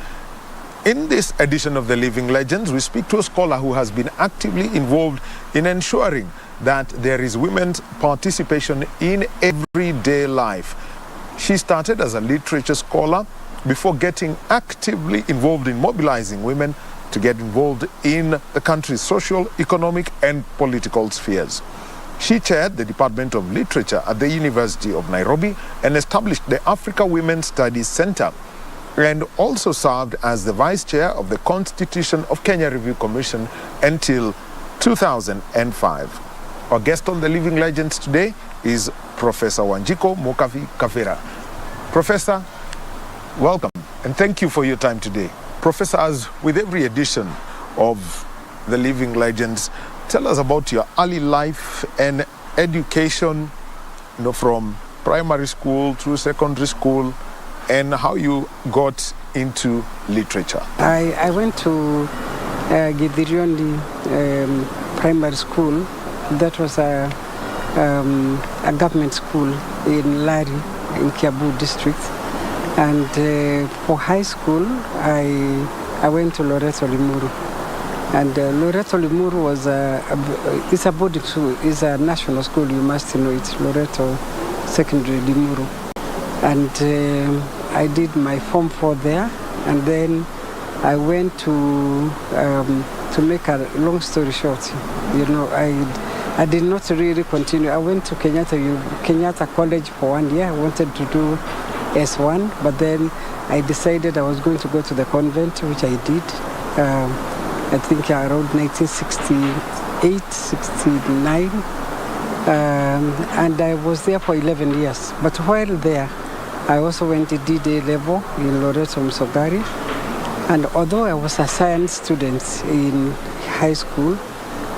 In this edition of the Living Legends, we speak to a scholar who has been actively involved in ensuring that there is women's participation in everyday life. She started as a literature scholar before getting actively involved in mobilizing women to get involved in the country's social, economic, and political spheres. She chaired the Department of Literature at the University of Nairobi and established the Africa Women's Studies Center, and also served as the Vice Chair of the Constitution of Kenya Review Commission until 2005. Our guest on the Living Legends today is Professor Wanjiku Mukabe Kabira. Professor, welcome, and thank you for your time today. Professor, as with every edition of the Living Legends, tell us about your early life and education, from primary school through secondary school, and how you got into literature. I went to Githiriondi Primary School. That was a government school in Lari, in Kiambu district. And for high school, I went to Loreto Limuru. And Loreto Limuru was it's a boarding school, it's a national school, you must know it, Loreto Secondary Limuru. And I did my Form 4 there, and then I went to make a long story short, I did not really continue. I went to Kenyatta College for 1 year. I wanted to do S1, but then I decided I was going to go to the convent, which I did. I think around 1968, 69. And I was there for 11 years. But while there, I also went to did A level in Loreto Msogari. And although I was a science student in high school,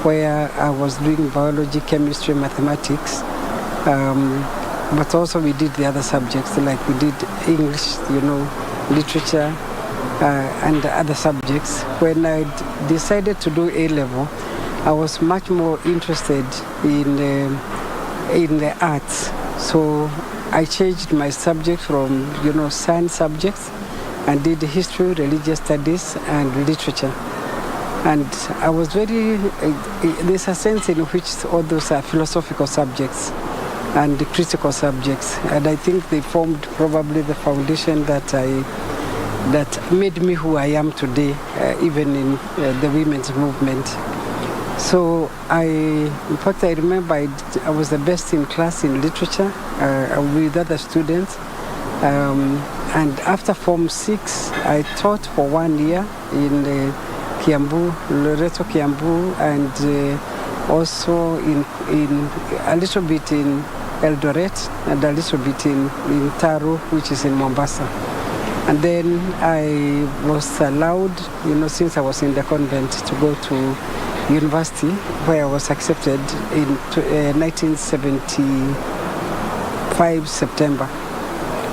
where I was doing biology, chemistry, mathematics, but also we did the other subjects, like we did English, literature, and other subjects. When I decided to do A level, I was much more interested in the arts. So I changed my subject from, science subjects and did history, religious studies, and literature. And I was there's a sense in which all those are philosophical subjects and critical subjects. And I think they formed probably the foundation that made me who I am today, even in the women's movement. So in fact, I remember I was the best in class in literature with other students. And after Form 6, I taught for 1 year in Kiambu, Loreto Kiambu, and also in a little bit in Eldoret, and a little bit in Taru, which is in Mombasa. And then I was allowed, since I was in the convent, to go to university, where I was accepted in 1975 September.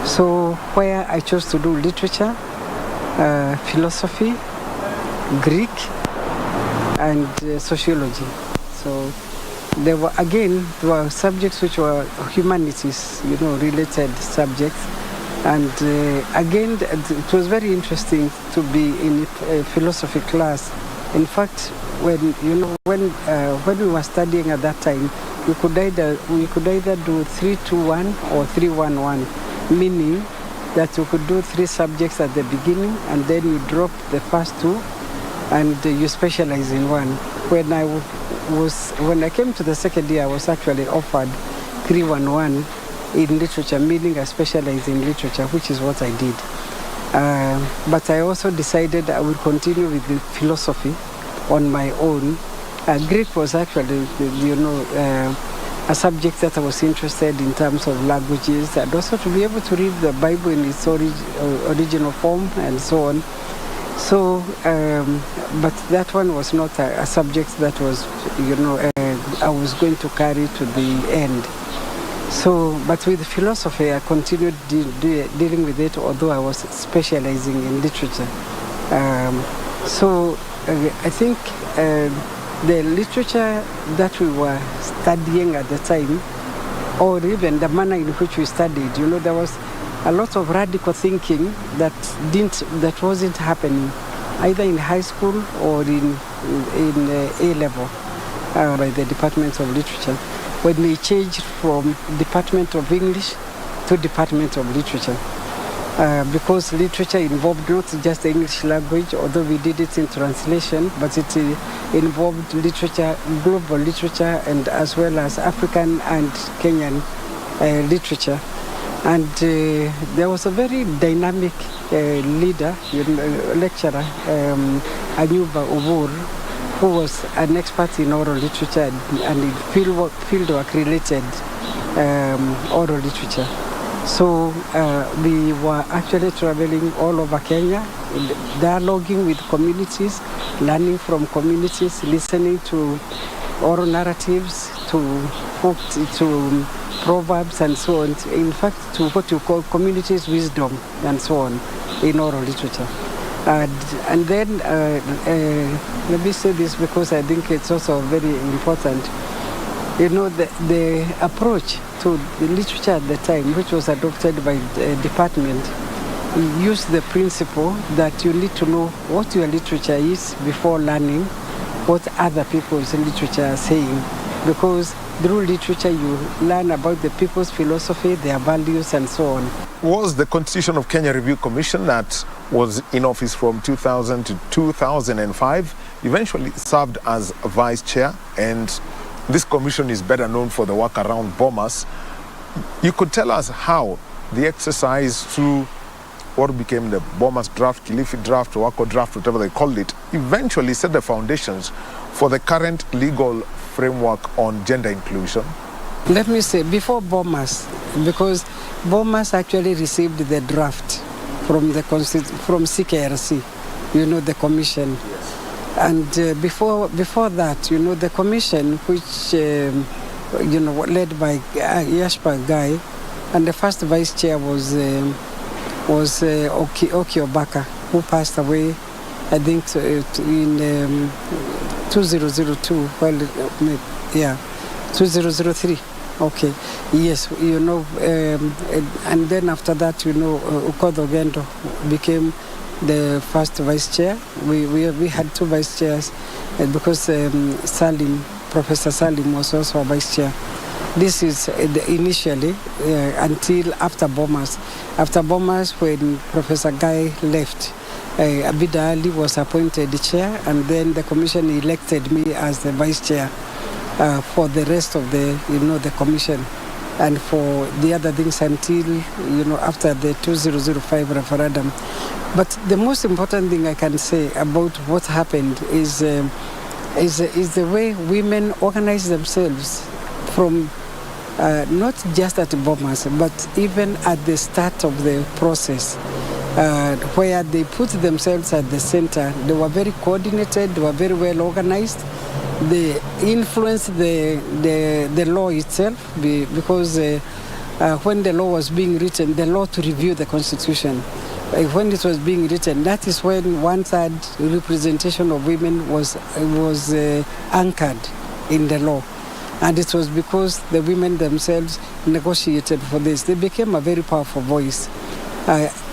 So where I chose to do literature, philosophy, Greek, and sociology. So there were subjects which were humanities, related subjects. And again, it was very interesting to be in a philosophy class. In fact, when we were studying at that time, we could either do 3-2-1 or 3-1-1, meaning that you could do 3 subjects at the beginning, and then you drop the first 2, and you specialize in one. When I came to the second year, I was actually offered 3-1-1 in literature, meaning I specialize in literature, which is what I did. But I also decided I would continue with the philosophy on my own. Greek was actually, a subject that I was interested in terms of languages, and also to be able to read the Bible in its original form and so on. So, but that one was not a subject that was, I was going to carry to the end. So, but with philosophy, I continued dealing with it, although I was specializing in literature. So, I think the literature that we were studying at the time, or even the manner in which we studied, there was a lot of radical thinking that wasn't happening, either in high school or in A-level by the Department of Literature, when we changed from Department of English to Department of Literature. Because literature involved not just the English language, although we did it in translation, but it involved literature, global literature, and as well as African and Kenyan literature. And there was a very dynamic leader, lecturer, Anyuba Obur, who was an expert in oral literature and in fieldwork related oral literature. So we were actually traveling all over Kenya, dialoguing with communities, learning from communities, listening to oral narratives, to proverbs and so on. In fact, to what you call communities' wisdom and so on in oral literature. And then, let me say this because I think it's also very important. The approach to the literature at the time, which was adopted by the department, used the principle that you need to know what your literature is before learning what other people's literature are saying. Because through literature you learn about the people's philosophy, their values, and so on. Was the Constitution of Kenya Review Commission that was in office from 2000 to 2005, eventually served as vice chair, and this commission is better known for the work around bombers. You could tell us how the exercise through what became the bombers draft, Kilifi draft, Wako draft, whatever they called it, eventually set the foundations for the current legal framework on gender inclusion. Let me say, before bombers, because bombers actually received the draft from CKRC, the commission. And before that, the commission, which, led by Yashpa Guy, and the first vice chair was Oki Obaka, who passed away, I think, in 2002, well, yeah, 2003. Okay, yes, you know, and then after that, you know, Ukodho Gendo became the first vice chair. We had two vice chairs because Professor Salim was also a vice chair. This is initially until after Bomas. After Bomas, when Professor Guy left, Abida Ali was appointed the chair, and then the commission elected me as the vice chair for the rest of the, you know, the commission, and for the other things until, you know, after the 2005 referendum. But the most important thing I can say about what happened is the way women organize themselves from not just at Bomas, but even at the start of the process, where they put themselves at the center. They were very coordinated, they were very well organized. They influenced the law itself, because when the law was being written, the law to review the constitution, when it was being written, that is when 1/3 representation of women was anchored in the law. And it was because the women themselves negotiated for this. They became a very powerful voice.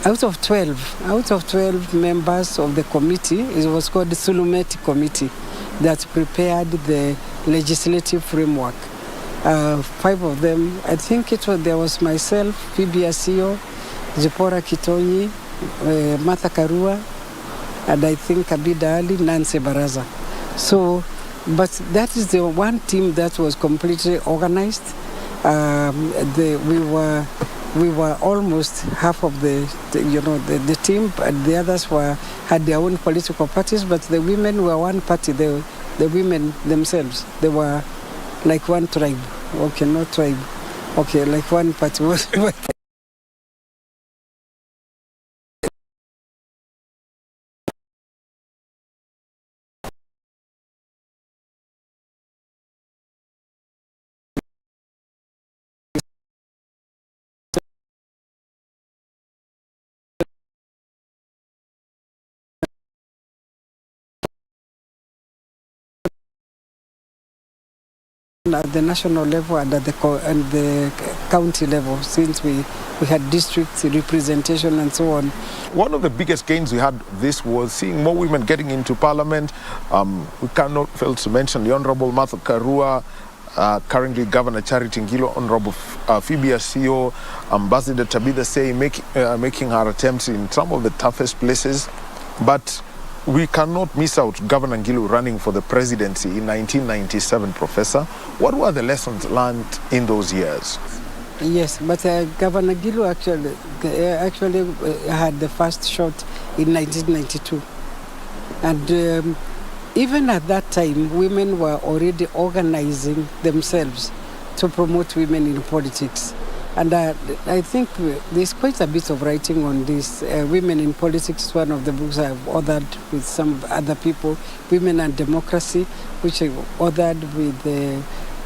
Out of 12 members of the committee, it was called the Sulumeti Committee, that prepared the legislative framework. 5 of them, I think there was myself, Phoebe Asio, Zipporah Kitonyi, Martha Karua, and I think Abida Ali, Nancy Baraza. So, but that is the one team that was completely organized. We were almost half of the team, and the others had their own political parties, but the women were one party. The women themselves, they were like one tribe. Okay, not tribe. Okay, like one party. At the national level and at the county level, since we had district representation and so on. One of the biggest gains we had this was seeing more women getting into parliament. We cannot fail to mention the Honorable Martha Karua, currently Governor Charity Ngilo, Honorable Phoebe Asio, Ambassador Tabitha Say, making her attempts in some of the toughest places. But we cannot miss out Governor Ngilu running for the presidency in 1997, Professor. What were the lessons learned in those years? Yes, but Governor Ngilu actually had the first shot in 1992. And even at that time, women were already organizing themselves to promote women in politics. And I think there's quite a bit of writing on this. Women in Politics is one of the books I've authored with some other people. Women and Democracy, which I authored with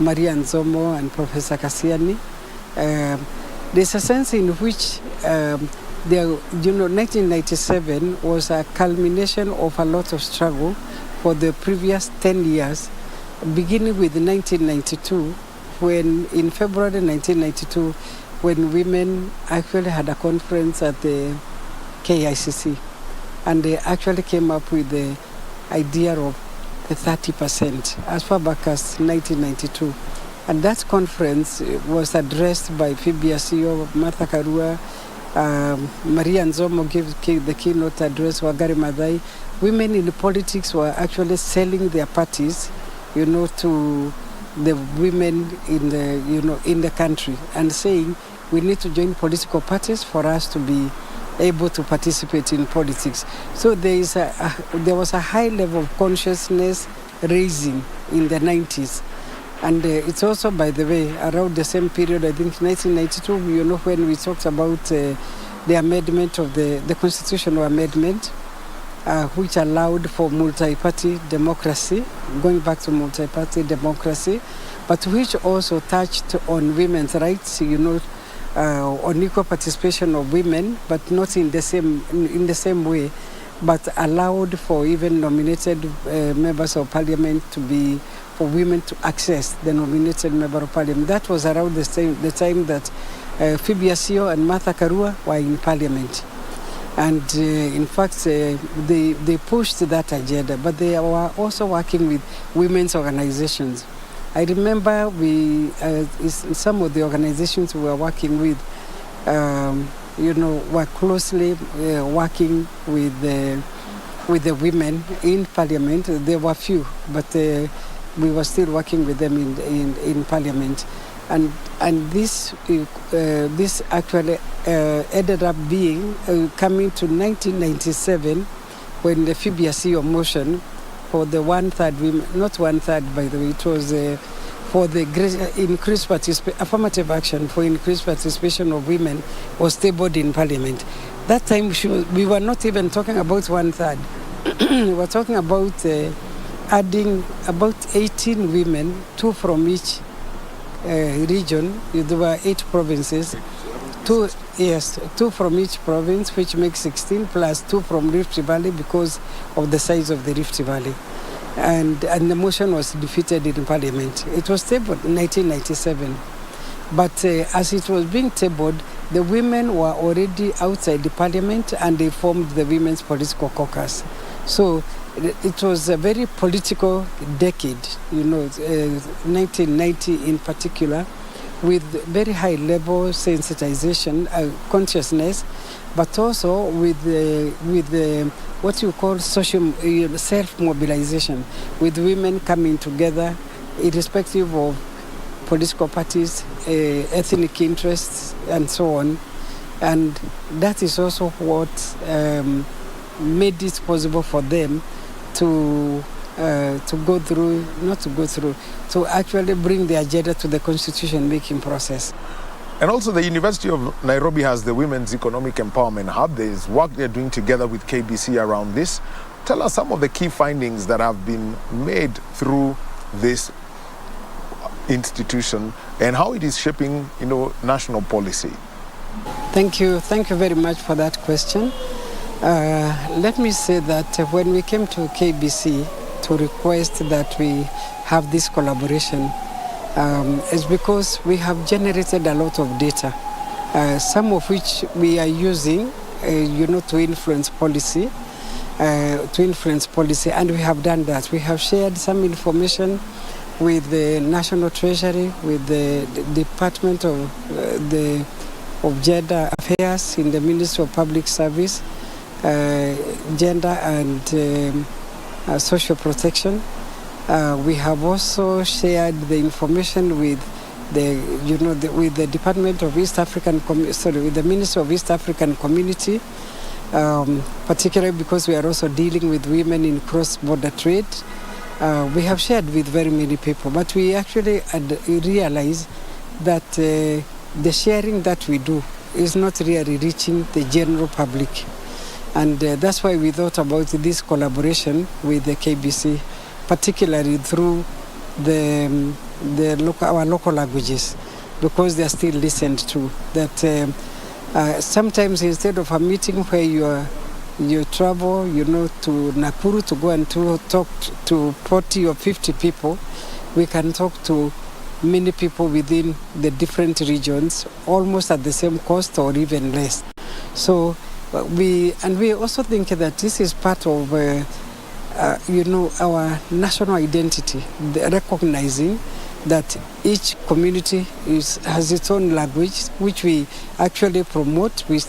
Maria Nzomo and Professor Kasiani. There's a sense in which 1997 was a culmination of a lot of struggle for the previous 10 years, beginning with 1992, when in February 1992, when women actually had a conference at the KICC, and they actually came up with the idea of the 30% as far back as 1992. And that conference was addressed by Phoebe Asio, Martha Karua, Maria Nzomo gave the keynote address, Wangari Maathai. Women in politics were actually selling their parties, to the women in the country, and saying we need to join political parties for us to be able to participate in politics. So there was a high level of consciousness raising in the 90s. And it's also, by the way, around the same period, I think 1992, when we talked about the amendment of the constitutional amendment, which allowed for multi-party democracy, going back to multi-party democracy, but which also touched on women's rights, on equal participation of women, but not in the same way. but allowed for even nominated members of parliament for women to access the nominated member of parliament. That was around the time that Phoebe Asio and Martha Karua were in parliament. And in fact, they pushed that agenda, but they were also working with women's organizations. I remember some of the organizations we were working with, were closely working with the women in parliament. There were few, but we were still working with them in parliament. And this actually ended up being coming to 1997 when the Phoebe Asio motion for the 1/3 women, not 1/3 by the way, it was for the increased affirmative action for increased participation of women was tabled in parliament. That time we were not even talking about 1/3. We were talking about adding about 18 women, 2 from each region. There were 8 provinces. 2 from each province, which makes 16, plus 2 from Rift Valley because of the size of the Rift Valley. And the motion was defeated in parliament. It was tabled in 1997. But as it was being tabled, the women were already outside the parliament and they formed the Women's Political Caucus. So it was a very political decade, 1990 in particular, with very high level sensitization, consciousness, but also with what you call social self-mobilization, with women coming together, irrespective of political parties, ethnic interests, and so on. And that is also what made it possible for them to actually bring the agenda to the constitution-making process. And also the University of Nairobi has the Women's Economic Empowerment Hub. There is work they're doing together with KBC around this. Tell us some of the key findings that have been made through this institution and how it is shaping, national policy. Thank you very much for that question. Let me say that when we came to KBC to request that we have this collaboration, is because we have generated a lot of data, some of which we are using, to influence policy, and we have done that. We have shared some information with the National Treasury, with the Department of Gender Affairs in the Ministry of Public Service, Gender and Social Protection. We have also shared the information with the Department of East African, with the Ministry of East African Community, particularly because we are also dealing with women in cross-border trade. We have shared with very many people, but we actually realize that the sharing that we do is not really reaching the general public. And that's why we thought about this collaboration with the KBC, particularly through our local languages, because they are still listened to. That sometimes instead of a meeting where you travel, to Nakuru to go and to talk to 40 or 50 people, we can talk to many people within the different regions, almost at the same cost or even less. So we also think that this is part of our national identity, recognizing that each community has its own language, which we actually promote, which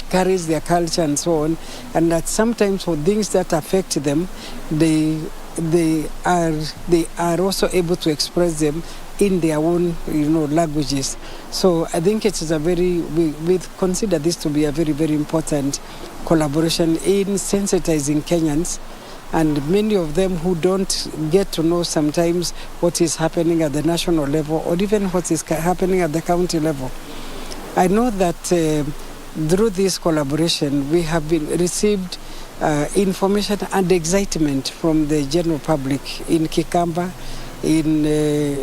carries their culture and so on, and that sometimes for things that affect them, they are also able to express them in their own languages. So I think it is we consider this to be a very, very important collaboration in sensitizing Kenyans, and many of them who don't get to know sometimes what is happening at the national level or even what is happening at the county level. I know that through this collaboration we have received information and excitement from the general public in Kikamba, in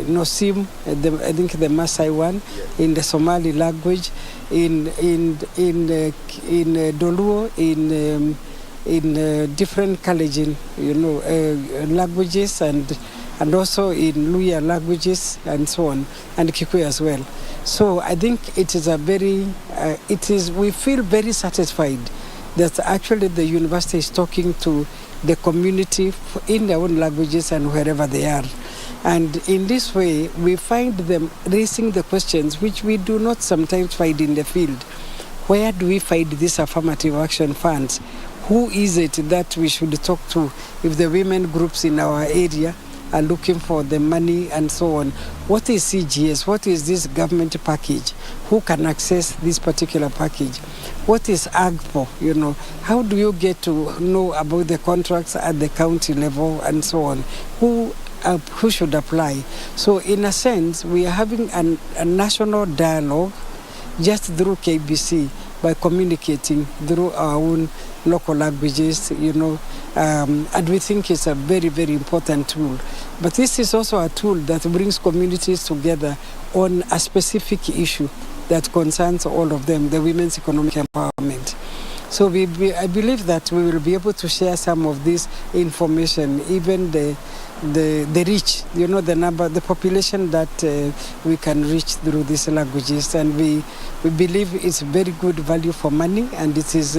Nosim, I think the Masai one, in the Somali language, in Doluo, in different Kalenjin, languages and also in Luya languages and so on, and Kikuyu as well. So I think it is we feel very satisfied that actually the university is talking to the community in their own languages and wherever they are. And in this way, we find them raising the questions which we do not sometimes find in the field. Where do we find these affirmative action funds? Who is it that we should talk to if the women groups in our area are looking for the money and so on? What is CGS? What is this government package? Who can access this particular package? What is AGPO? How do you get to know about the contracts at the county level and so on? Who should apply? So in a sense, we are having a national dialogue just through KBC by communicating through our own local languages, and we think it's a very, very important tool. But this is also a tool that brings communities together on a specific issue that concerns all of them, the women's economic empowerment. So I believe that we will be able to share some of this information, even the reach, the population that we can reach through these languages. And we believe it's very good value for money, and it is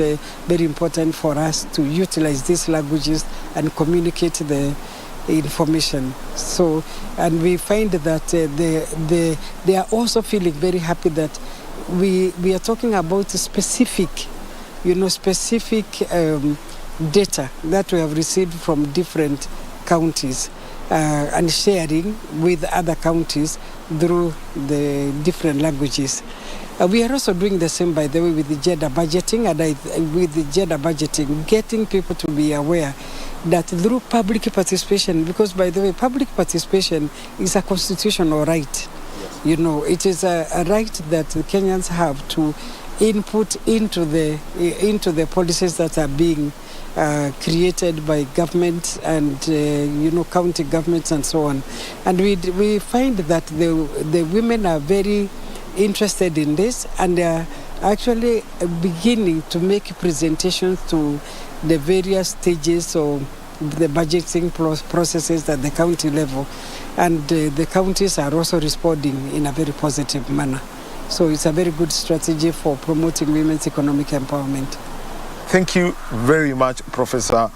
very important for us to utilize these languages and communicate the information. So, and we find that they are also feeling very happy that we are talking about specific data that we have received from different counties and sharing with other counties through the different languages. We are also doing the same, by the way, with the gender budgeting, and with the gender budgeting, getting people to be aware that through public participation, because, by the way, public participation is a constitutional right. It is a right that the Kenyans have to input into the policies that are being created by government and county governments and so on. And we find that the women are very interested in this, and they are actually beginning to make presentations to the various stages of the budgeting processes at the county level, and the counties are also responding in a very positive manner. So it's a very good strategy for promoting women's economic empowerment. Thank you very much, Professor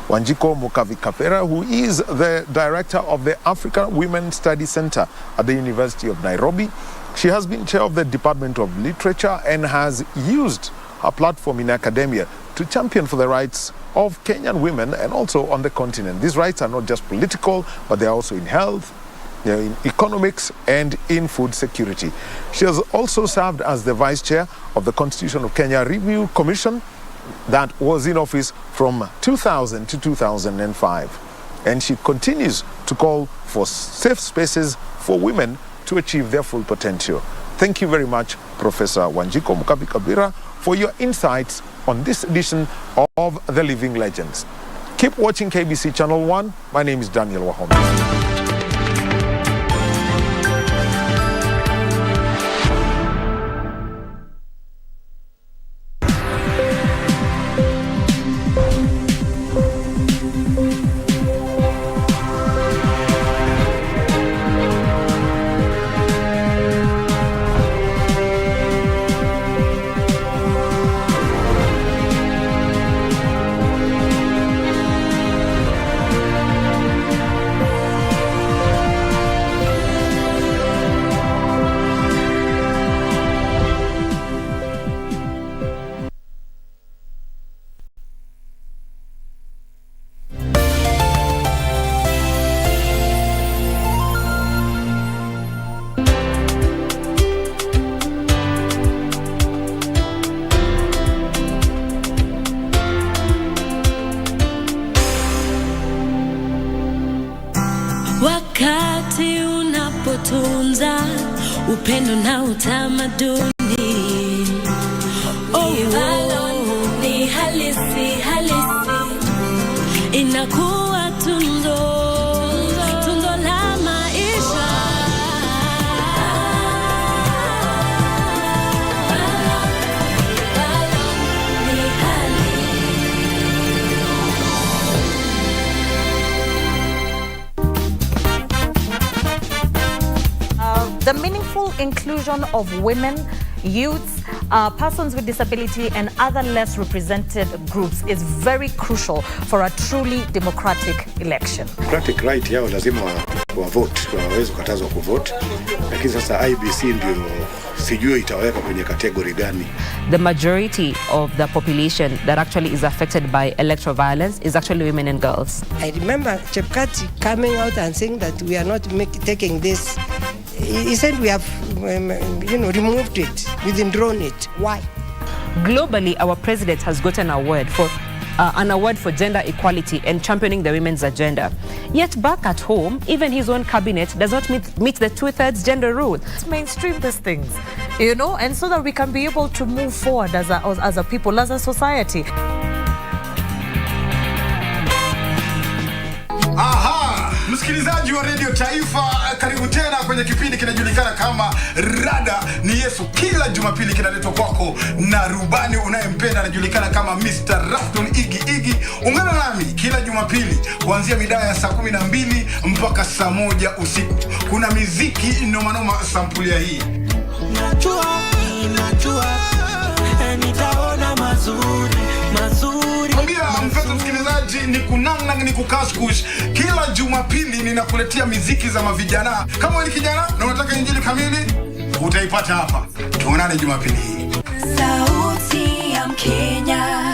Wanjiko Mukavi-Kapera, who is the director of the African Women Study Center at the University of Nairobi. She has been chair of the Department of Literature and has used her platform in academia to champion for the rights of Kenyan women and also on the continent. These rights are not just political, but they are also in health, in economics, and in food security. She has also served as the vice chair of the Constitution of Kenya Review Commission that was in office from 2000 to 2005. And she continues to call for safe spaces for women to achieve their full potential. Thank you very much, Professor Wanjiko Mukavi-Kapera, for your insights on this edition of The Living Legends. Keep watching KBC Channel 1. My name is Daniel Wahome. Wakati unapotunza upendo na utamaduni, ni halisi inakuwa tundo la maisha. The meaningful inclusion of women, youths, persons with disability and other less represented groups is very crucial for a truly democratic election. Democratic right yao lazima wa vote, waweze kukatazwa kuvote, lakini sasa IEBC ndio sijui itaweka kwenye kategori gani. The majority of the population that actually is affected by electoral violence is actually women and girls. I remember Chepkati coming out and saying that we are not taking this. He said we have, removed it, withdrawn it. Why? Globally, our president has gotten an award for gender equality and championing the women's agenda. Yet back at home, even his own cabinet does not meet the 2/3 gender rule. Let's mainstream these things, and so that we can be able to move forward as a people, as a society. Aha, msikilizaji wa Radio Taifa, karibu tena kwenye kipindi kinajulikana kama Rada ni Yesu. Kila Jumapili kinaletwa kwako na rubani unayempenda anajulikana kama Mr. Rafton Igi. Ungana nami kila Jumapili kuanzia midaya ya saa 12 mpaka saa 1 usiku. Kuna miziki noma sampulia hii. Najua nitaona mazuri. Mwambia mpenzi msikilizaji, ni kunanga ni kukashkush. Kila Jumapili ninakuletea miziki za mavijana. Kama wewe ni kijana na unataka injili kamili, utaipata hapa. Tuonane Jumapili hii. Sauti ya Mkenya.